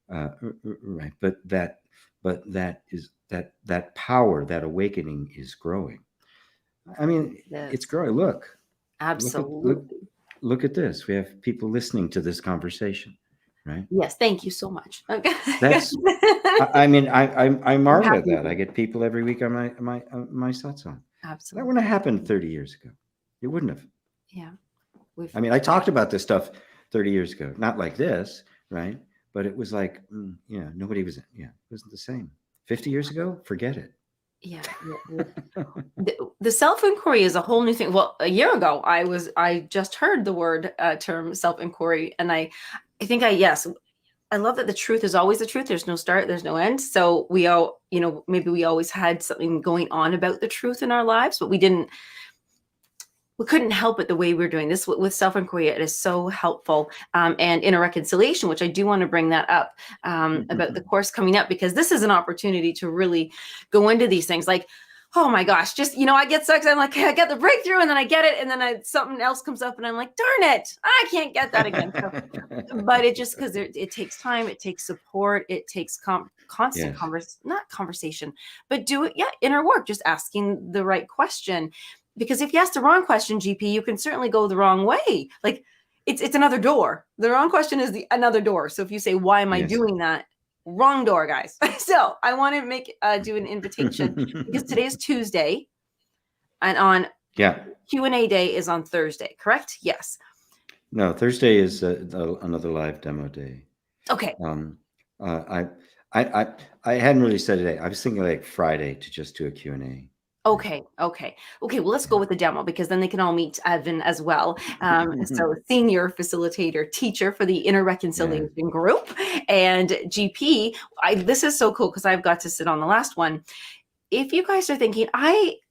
Speaker 2: Right. But that power, that awakening is growing. I mean, it's growing. Look.
Speaker 1: Absolutely.
Speaker 2: Look at this. We have people listening to this conversation, right?
Speaker 1: Yes, thank you so much.
Speaker 2: That's. I mean, I marvel at that. I get people every week on my satsang.
Speaker 1: Absolutely.
Speaker 2: That wouldn't have happened 30 years ago. It wouldn't have.
Speaker 1: Yeah.
Speaker 2: I mean, I talked about this stuff 30 years ago, not like this, right? But it was like, nobody was. Yeah, it wasn't the same. 50 years ago, forget it.
Speaker 1: Yeah. The self-inquiry is a whole new thing. Well, a year ago, I just heard the term self-inquiry, and I think I love that the truth is always the truth. There's no start, there's no end. So we all, maybe we always had something going on about the truth in our lives, but we couldn't help it the way we're doing this with self-inquiry. It is so helpful. And inner reconciliation, which I do want to bring that up about the course coming up, because this is an opportunity to really go into these things. Like, oh my gosh, just, I get so excited. I'm like, I get the breakthrough, and then I get it. And then something else comes up and I'm like, darn it, I can't get that again. So, but it just, because it takes time, it takes support, it takes constant not conversation, but do it. Yeah. Inner work, just asking the right question. Because if you ask the wrong question, GP, you can certainly go the wrong way. Like it's another door. The wrong question is another door. So if you say, why am I doing that? Wrong door, guys. So I want to do an invitation because today's Tuesday, and on Q&A day is on Thursday, correct? Yes.
Speaker 2: No, Thursday is another live demo day.
Speaker 1: Okay.
Speaker 2: I hadn't really said today. I was thinking like Friday to just do a Q&A.
Speaker 1: Okay. Well, let's go with the demo, because then they can all meet Evan as well. So senior facilitator, teacher for the inner reconciliation group, and GP. This is so cool because I've got to sit on the last one. If you guys are thinking,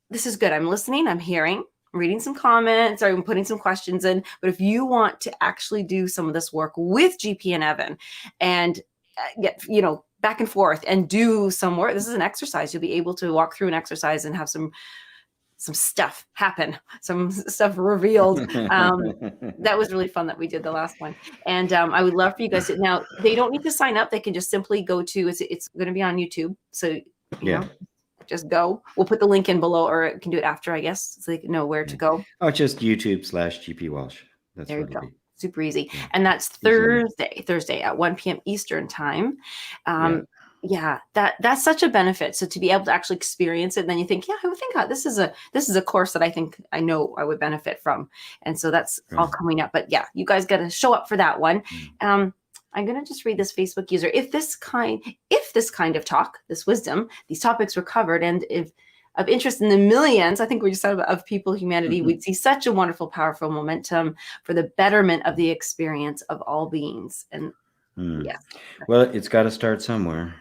Speaker 1: this is good, I'm listening, I'm hearing, I'm reading some comments, or I'm putting some questions in, but if you want to actually do some of this work with GP and Evan and get, back and forth and do some work. This is an exercise. You'll be able to walk through an exercise and have some stuff happen, some stuff revealed. That was really fun that we did the last one. And I would love for you guys to, now they don't need to sign up. They can just simply go to, it's going to be on YouTube. So, just go. We'll put the link in below, or it can do it after, I guess, so they can know where to go.
Speaker 2: Oh, just YouTube/GP Walsh. That's
Speaker 1: there you
Speaker 2: what
Speaker 1: go.
Speaker 2: It'll be.
Speaker 1: Super easy. And that's Thursday at 1 p.m. Eastern time. That's such a benefit. So to be able to actually experience it, and then you think, I would think this is a course that I think I know I would benefit from. And so that's all coming up. But you guys got to show up for that one. I'm going to just read this Facebook user. If this kind of talk, this wisdom, these topics were covered, and if of interest in the millions, I think we just said of people, humanity, we'd see such a wonderful, powerful momentum for the betterment of the experience of all beings. And
Speaker 2: well, it's got to start somewhere.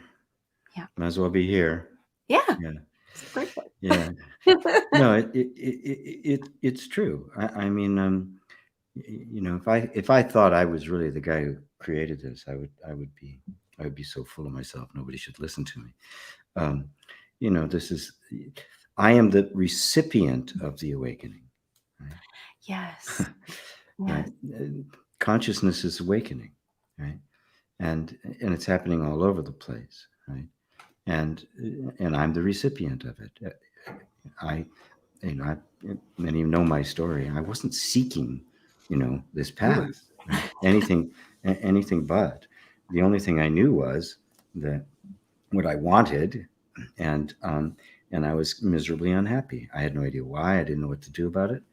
Speaker 2: Might as well be here.
Speaker 1: Yeah.
Speaker 2: No, it's true. I mean, if I thought I was really the guy who created this, I would be so full of myself. Nobody should listen to me. I am the recipient of the awakening. Right?
Speaker 1: Yes.
Speaker 2: Right? Consciousness is awakening, right? And it's happening all over the place, right? And I'm the recipient of it. Many know my story. I wasn't seeking, this path, right? anything but. The only thing I knew was that what I wanted, and I was miserably unhappy. I had no idea why. I didn't know what to do about it.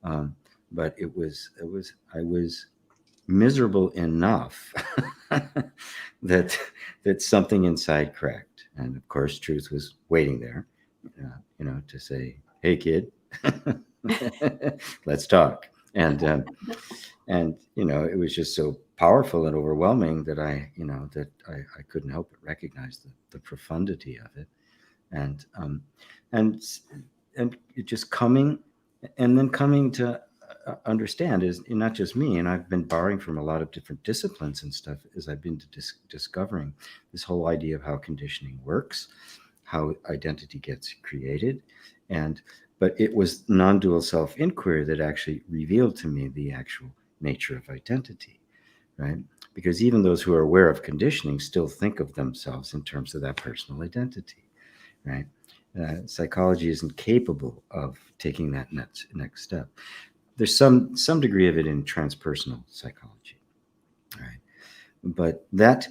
Speaker 2: But I was miserable enough that something inside cracked. And of course, truth was waiting there, to say, "Hey, kid, let's talk." And it was just so powerful and overwhelming that I couldn't help but recognize the profundity of it, and it just coming to understand is not just me. And I've been borrowing from a lot of different disciplines and stuff as I've been discovering this whole idea of how conditioning works, how identity gets created, but it was non-dual self-inquiry that actually revealed to me the actual nature of identity, right? Because even those who are aware of conditioning still think of themselves in terms of that personal identity, right? Psychology isn't capable of taking that next step. There's some degree of it in transpersonal psychology, right? But that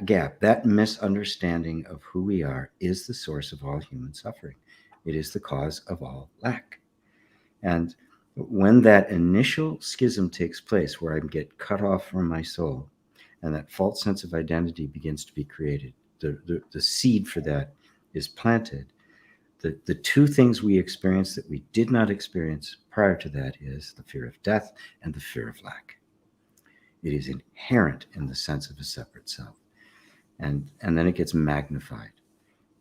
Speaker 2: gap, that misunderstanding of who we are, is the source of all human suffering. It is the cause of all lack. And when that initial schism takes place, where I get cut off from my soul, and that false sense of identity begins to be created, the seed for that is planted. The two things we experience that we did not experience prior to that is the fear of death and the fear of lack. It is inherent in the sense of a separate self. And then it gets magnified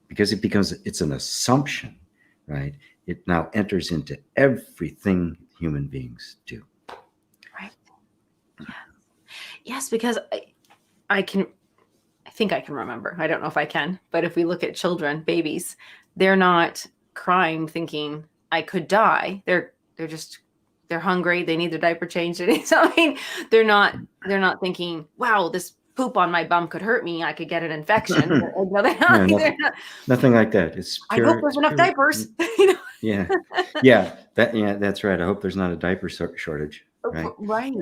Speaker 2: because it's an assumption, right? It now enters into everything human beings do.
Speaker 1: Right. Yes, because I think I can remember. I don't know if I can, but if we look at children, babies, they're not crying thinking I could die. They're hungry. They need their diaper changed. They need something. They're not thinking, wow, this poop on my bum could hurt me. I could get an infection.
Speaker 2: Nothing like that. It's pure.
Speaker 1: I hope there's enough diapers.
Speaker 2: Yeah. That's right. I hope there's not a diaper shortage. Right.
Speaker 1: Right.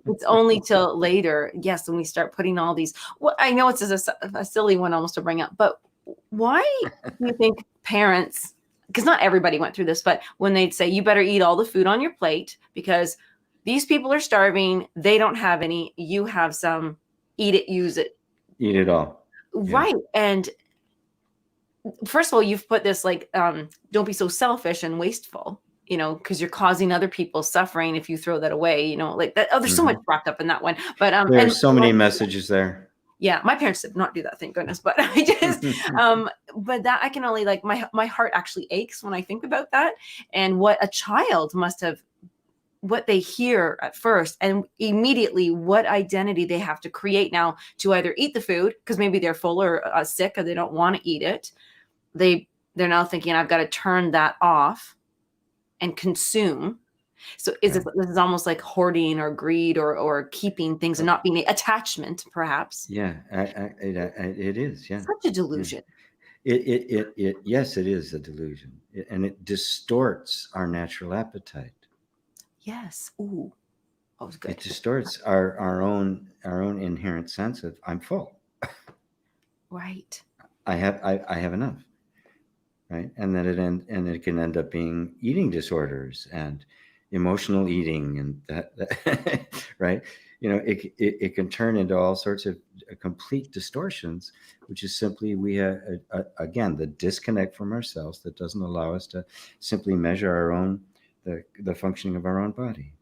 Speaker 1: It's only till later. Yes. When we start putting all these, well, I know it's a silly one almost to bring up, but why do you think parents, because not everybody went through this, but when they'd say, you better eat all the food on your plate because these people are starving. They don't have any, you have some, eat it, use it.
Speaker 2: Eat it all.
Speaker 1: Right. Yeah. And first of all, you've put this like, don't be so selfish and wasteful, because you're causing other people suffering if you throw that away, like that. Oh, there's so much wrapped up in that one. But
Speaker 2: there's so many messages there.
Speaker 1: Yeah, my parents did not do that, thank goodness. But I just, but that I can only like my heart actually aches when I think about that and what a child must have, what they hear at first, and immediately what identity they have to create now to either eat the food because maybe they're full or sick or they don't want to eat it. They're now thinking I've got to turn that off and consume. So this is almost like hoarding or greed or keeping things and not being attachment, perhaps.
Speaker 2: Yeah, it is. Yeah,
Speaker 1: such a delusion.
Speaker 2: Yeah. Yes, it is a delusion, and it distorts our natural appetite.
Speaker 1: Yes. Ooh, that was good.
Speaker 2: It distorts our own inherent sense of I'm full.
Speaker 1: Right.
Speaker 2: I have enough. Right, and then it can end up being eating disorders and emotional eating and that right. It can turn into all sorts of complete distortions, which is simply we have again the disconnect from ourselves that doesn't allow us to simply measure our own the functioning of our own body.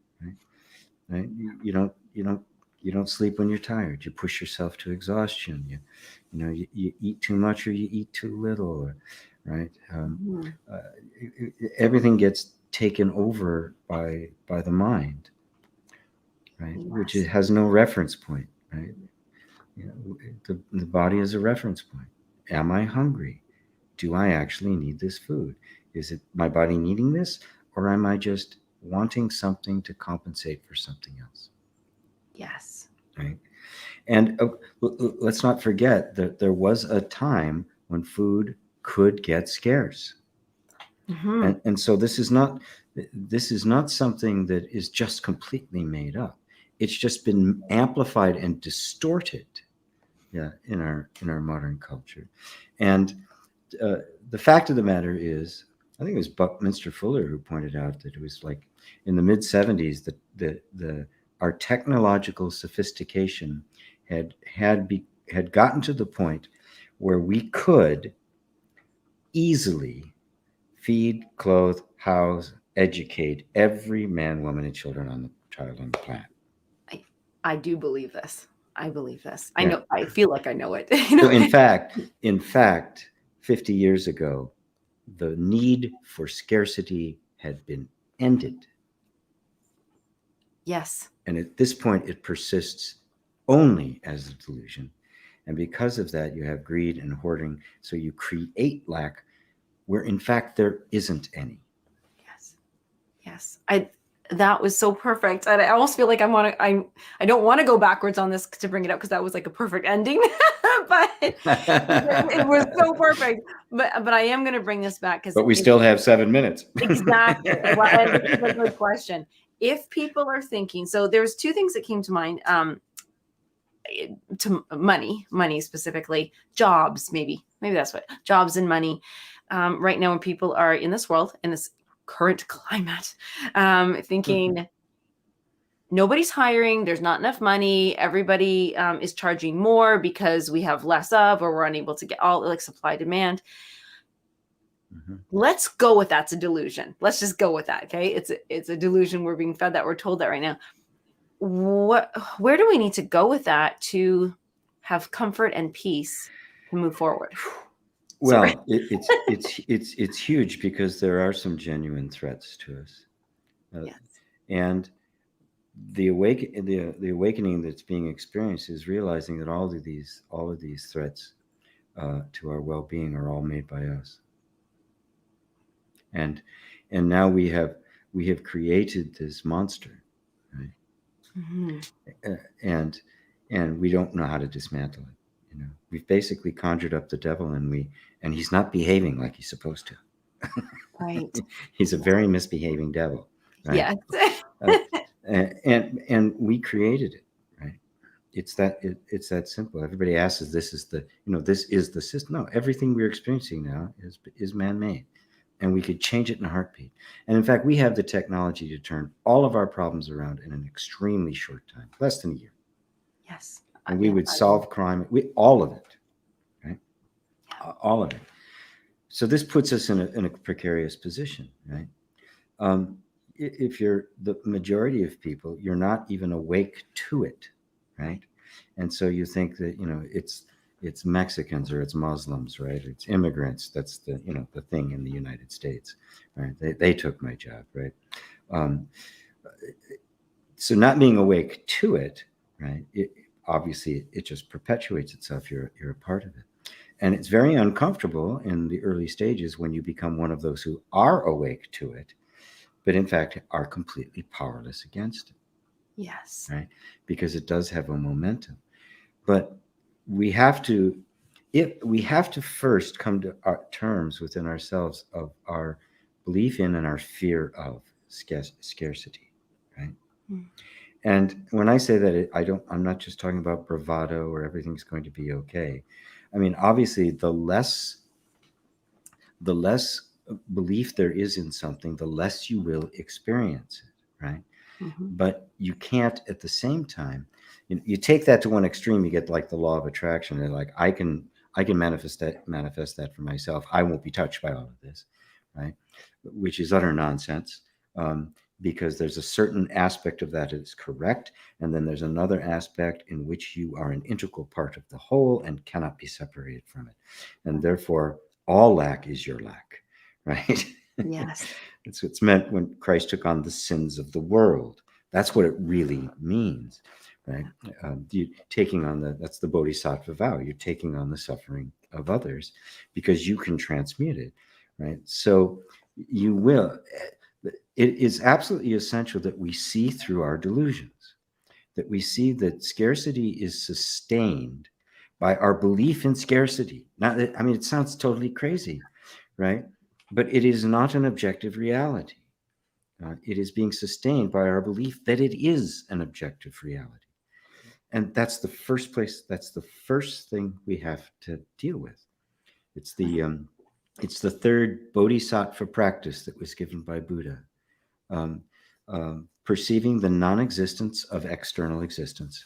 Speaker 2: Right. You don't sleep when you're tired. You push yourself to exhaustion. You eat too much or you eat too little. Right. Everything gets taken over by the mind, right? Yes. Which has no reference point, right? The body is a reference point. Am I hungry? Do I actually need this food? Is it my body needing this, or am I just wanting something to compensate for something else?
Speaker 1: Yes.
Speaker 2: Right. And let's not forget that there was a time when food could get scarce. And so this is not something that is just completely made up. It's just been amplified and distorted, in our modern culture. And the fact of the matter is, I think it was Buckminster Fuller who pointed out that it was like in the mid 70s that our technological sophistication had gotten to the point where we could easily feed, clothe, house, educate every man, woman, and child on the planet.
Speaker 1: I do believe this. I believe this. I know. I feel like I know it.
Speaker 2: So in fact, 50 years ago, the need for scarcity had been ended.
Speaker 1: Yes.
Speaker 2: And at this point, it persists only as a delusion. And because of that, you have greed and hoarding. So you create lack where in fact there isn't any.
Speaker 1: Yes. That was so perfect. And I almost feel like I don't want to go backwards on this to bring it up because that was like a perfect ending, but it was so perfect. But I am going to bring this back
Speaker 2: but we still have 7 minutes.
Speaker 1: Exactly. Well, and this is a good question. If people are thinking, so there's two things that came to mind, to money specifically, jobs, maybe that's what jobs and money. Right now when people are in this world, in this current climate, thinking nobody's hiring, there's not enough money, everybody is charging more because we have less of, or we're unable to get all like supply demand. Let's go with that's a delusion. Let's just go with that. Okay. It's a delusion. We're being fed that, we're told that right now. where do we need to go with that to have comfort and peace to move forward?
Speaker 2: Well, it's huge because there are some genuine threats to us,
Speaker 1: Yes.
Speaker 2: and the awakening that's being experienced is realizing that all of these threats to our well-being are all made by us, and now we have created this monster, right?
Speaker 1: Mm-hmm.
Speaker 2: And we don't know how to dismantle it. You know, we've basically conjured up the devil, and he's not behaving like he's supposed to.
Speaker 1: Right.
Speaker 2: He's a very misbehaving devil, right?
Speaker 1: Yes.
Speaker 2: Uh, and we created it, right? It's that simple. Everybody asks, "This is the this is the system?" No, everything we're experiencing now is man-made, and we could change it in a heartbeat. And in fact, we have the technology to turn all of our problems around in an extremely short time, less than a year,
Speaker 1: Yes.
Speaker 2: and we
Speaker 1: Yeah,
Speaker 2: would solve crime. All of it, right?
Speaker 1: yeah.
Speaker 2: All of it. So this puts us in a precarious position, right? If you're the majority of people, you're not even awake to it, right? And so you think that it's Mexicans or it's Muslims, right? It's immigrants. That's the thing in the United States, right? They took my job, right? Um, so not being awake to it, right? Obviously it just perpetuates itself. You're a part of it, and it's very uncomfortable in the early stages when you become one of those who are awake to it, but in fact are completely powerless against it,
Speaker 1: Yes.
Speaker 2: right? Because it does have a momentum. But we have to we have to first come to our terms within ourselves of our belief in and our fear of scarcity, right?
Speaker 1: Mm.
Speaker 2: And when I say that, I'm not just talking about bravado or everything's going to be okay. I mean, obviously, the less belief there is in something, the less you will experience it, right?
Speaker 1: Mm-hmm.
Speaker 2: But you can't at the same time. You take that to one extreme, you get like the law of attraction, and like I can manifest that for myself. I won't be touched by all of this, right? Which is utter nonsense. Because there's a certain aspect of that is correct, and then there's another aspect in which you are an integral part of the whole and cannot be separated from it, and therefore all lack is your lack, right?
Speaker 1: Yes.
Speaker 2: It's what's meant when Christ took on the sins of the world. That's what it really means, right? Taking on that's the bodhisattva vow. You're taking on the suffering of others because you can transmute it, right? So you will. It is absolutely essential that we see through our delusions, that we see that scarcity is sustained by our belief in scarcity. Not that, I mean, it sounds totally crazy, right? But it is not an objective reality. It is being sustained by our belief that it is an objective reality. And that's the first place, that's the first thing we have to deal with. It's the third bodhisattva practice that was given by Buddha. Um, Perceiving the non-existence of external existence.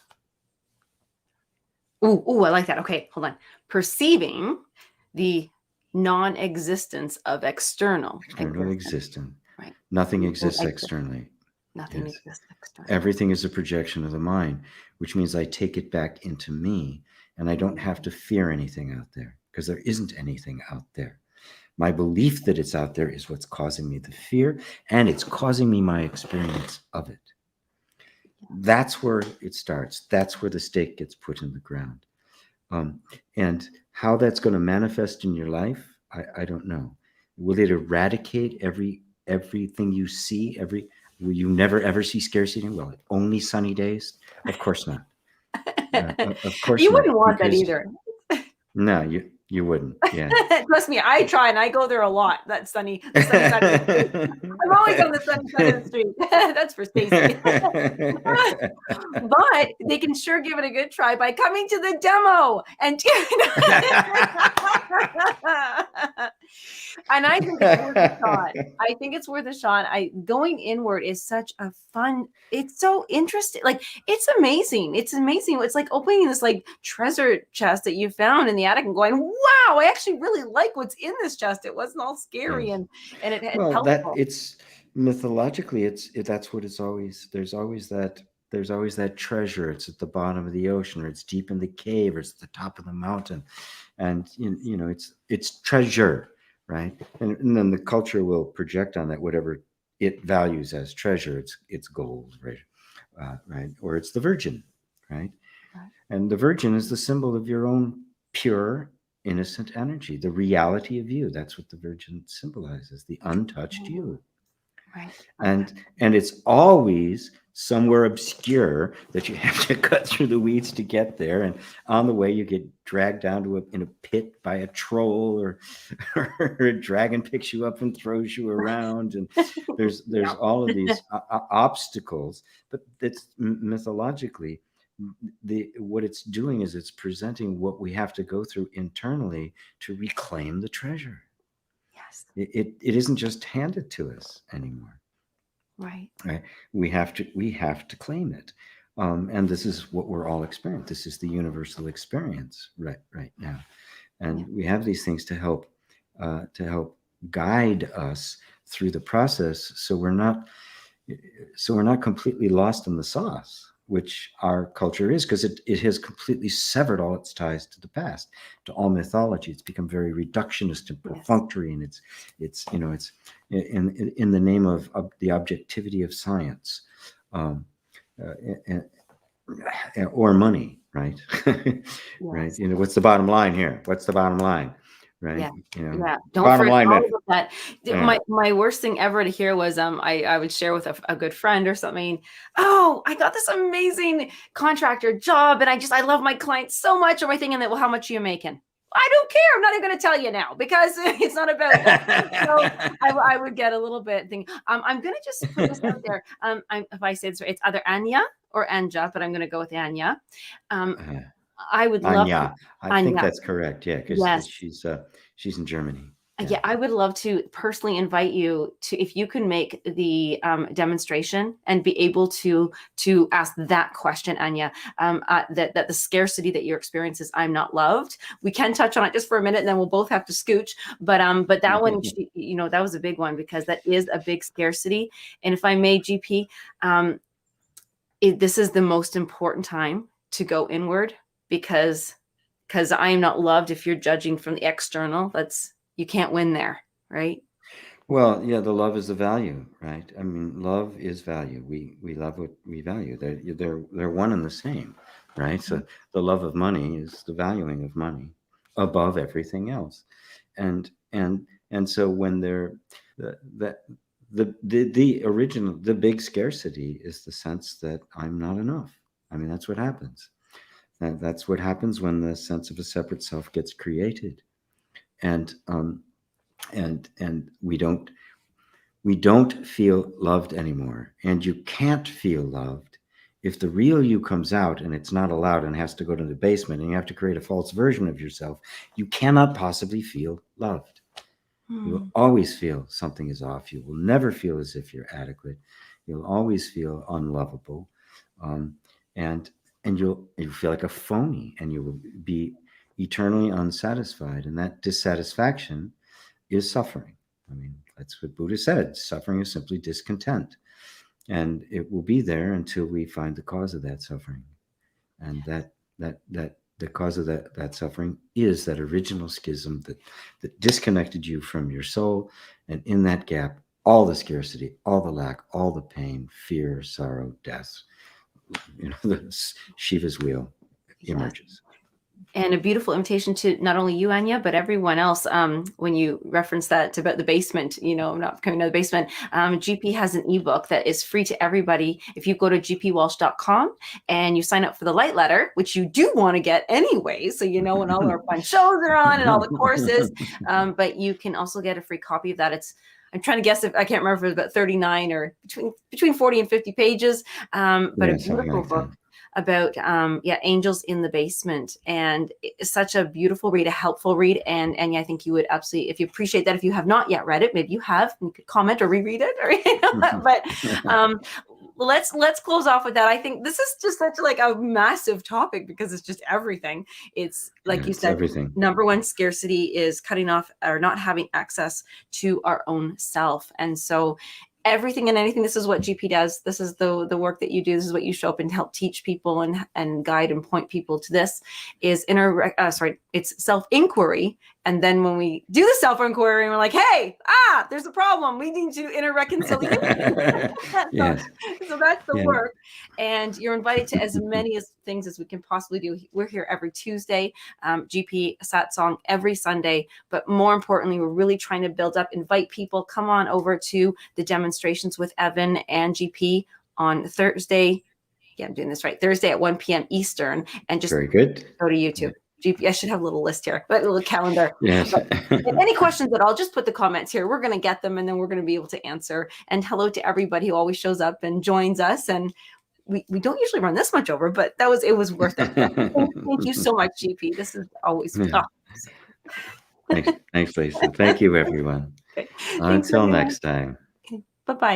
Speaker 1: Ooh, I like that. Okay, hold on. Perceiving the non-existence of external
Speaker 2: existence.
Speaker 1: Right.
Speaker 2: Nothing exists externally.
Speaker 1: Nothing exists externally.
Speaker 2: Everything is a projection of the mind, which means I take it back into me, and I don't have to fear anything out there because there isn't anything out there. My belief that it's out there is what's causing me the fear, and it's causing me my experience of it. That's where it starts. That's where the stake gets put in the ground. And how that's going to manifest in your life, I don't know. Will it eradicate everything you see? Will you never ever see scarcity? Well, only sunny days? Of course not. Of course
Speaker 1: you
Speaker 2: not.
Speaker 1: wouldn't want that either.
Speaker 2: No, you wouldn't. Yeah.
Speaker 1: Trust me, I try and I go there a lot. That sunny side of the street. I'm always on the sunny side of the street. That's for Stacy. But they can sure give it a good try by coming to the demo and and I think it's worth a shot. I think it's worth a shot. Going inward is such a fun. It's so interesting. Like it's amazing. It's amazing. It's like opening this like treasure chest that you found in the attic and going, "Wow, I actually really like what's in this chest. It wasn't all scary and it's
Speaker 2: well,
Speaker 1: helpful."
Speaker 2: that it's mythologically that's what it's always. There's always that there's always that treasure. It's at the bottom of the ocean, or it's deep in the cave, or it's at the top of the mountain, and it's treasure, right? And then the culture will project on that whatever it values as treasure. It's gold, right? Right, or it's the virgin, right?
Speaker 1: Right.
Speaker 2: And the virgin is the symbol of your own pure, innocent energy, the reality of you. That's what the virgin symbolizes, the untouched you.
Speaker 1: Right.
Speaker 2: And it's always somewhere obscure that you have to cut through the weeds to get there, and on the way you get dragged down in a pit by a troll, or a dragon picks you up and throws you around, and there's all of these obstacles. But it's mythologically, what it's doing is it's presenting what we have to go through internally to reclaim the treasure.
Speaker 1: Yes.
Speaker 2: It isn't just handed to us anymore.
Speaker 1: Right.
Speaker 2: Right? We have to claim it, and this is what we're all experiencing. This is the universal experience right now, and we have these things to help guide us through the process, so we're not completely lost in the sauce, which our culture is, because it has completely severed all its ties to the past, to all mythology. It's become very reductionist and perfunctory, and it's in the name of the objectivity of science, and, or money, right? Right. What's the bottom line here? What's the bottom line? Right.
Speaker 1: Yeah. Don't
Speaker 2: bottom
Speaker 1: forget
Speaker 2: line,
Speaker 1: all of that.
Speaker 2: Yeah.
Speaker 1: My worst thing ever to hear was I would share with a good friend or something. Oh, I got this amazing contractor job, and I love my clients so much. Or my thing, and that, well, how much are you making? I don't care. I'm not even going to tell you now, because it's not about that. So I would get a little bit thing. I'm going to just put this out there. If I say this right, it's either Anya or Anja, but I'm going to go with Anya. I would love
Speaker 2: Anya. I think that's correct. Yeah, because she's in Germany.
Speaker 1: Yeah, I would love to personally invite you to, if you can make the demonstration and be able to ask that question, Anya, that the scarcity that your experience is, I'm not loved. We can touch on it just for a minute, and then we'll both have to scooch. But that one, that was a big one, because that is a big scarcity. And if I may, GP, this is the most important time to go inward, because I am not loved. If you're judging from the external, you can't win there, right?
Speaker 2: Well, yeah, the love is the value, right? I mean, love is value. We love what we value. They're one and the same, right? So the love of money is the valuing of money above everything else, and so when the original, the big scarcity is the sense that I'm not enough. I mean, that's what happens. That's what happens when the sense of a separate self gets created, and we don't feel loved anymore. And you can't feel loved if the real you comes out and it's not allowed and has to go to the basement, and you have to create a false version of yourself. You cannot possibly feel loved. You will always feel something is off. You will never feel as if you're adequate. You'll always feel unlovable, and you'll feel like a phony, and you will be eternally unsatisfied. And that dissatisfaction is suffering. I mean, that's what Buddha said. Suffering is simply discontent, and it will be there until we find the cause of that suffering. And that the cause of that suffering is that original schism that disconnected you from your soul, and in that gap, all the scarcity, all the lack, all the pain, fear, sorrow, death. Shiva's wheel emerges.
Speaker 1: And a beautiful invitation to not only you, Anya, but everyone else. When you reference that about the basement, not coming to the basement, GP has an ebook that is free to everybody. If you go to gpwalsh.com and you sign up for the light letter, which you do want to get anyway, so when all our fun shows are on and all the courses, but you can also get a free copy of that. I'm trying to guess, if I can't remember if it's about 39 or between 40 and 50 pages, but a beautiful book about angels in the basement, and it's such a beautiful read, a helpful read, and I think you would absolutely, if you appreciate that. If you have not yet read it, maybe you have, and you could comment or reread it, but let's close off with that. I think this is just such like a massive topic, because it's just everything. It's like you said,
Speaker 2: everything.
Speaker 1: Number one scarcity is cutting off or not having access to our own self. And so everything and anything. This is what GP does. This is the work that you do. This is what you show up and help teach people and guide and point people to. This is it's self-inquiry. And then when we do the self-inquiry, we're like, hey, there's a problem. We need to inner reconciliation.
Speaker 2: Yes.
Speaker 1: So that's the
Speaker 2: Yeah.
Speaker 1: work. And you're invited to as many things as we can possibly do. We're here every Tuesday, GP Satsang every Sunday. But more importantly, we're really trying to build up, invite people, come on over to the demonstrations with Evan and GP on Thursday. Yeah, I'm doing this right. Thursday at 1 p.m. Eastern. And just
Speaker 2: very good.
Speaker 1: Go to YouTube. GP, I should have a little list here, but a little calendar.
Speaker 2: Yes.
Speaker 1: Any questions at all, just put the comments here. We're going to get them, and then we're going to be able to answer. And hello to everybody who always shows up and joins us. And we don't usually run this much over, but it was worth it. Thank you so much, GP. This is always
Speaker 2: Thanks, Lisa. Thank you, everyone.
Speaker 1: Okay.
Speaker 2: Until next time.
Speaker 1: Bye-bye.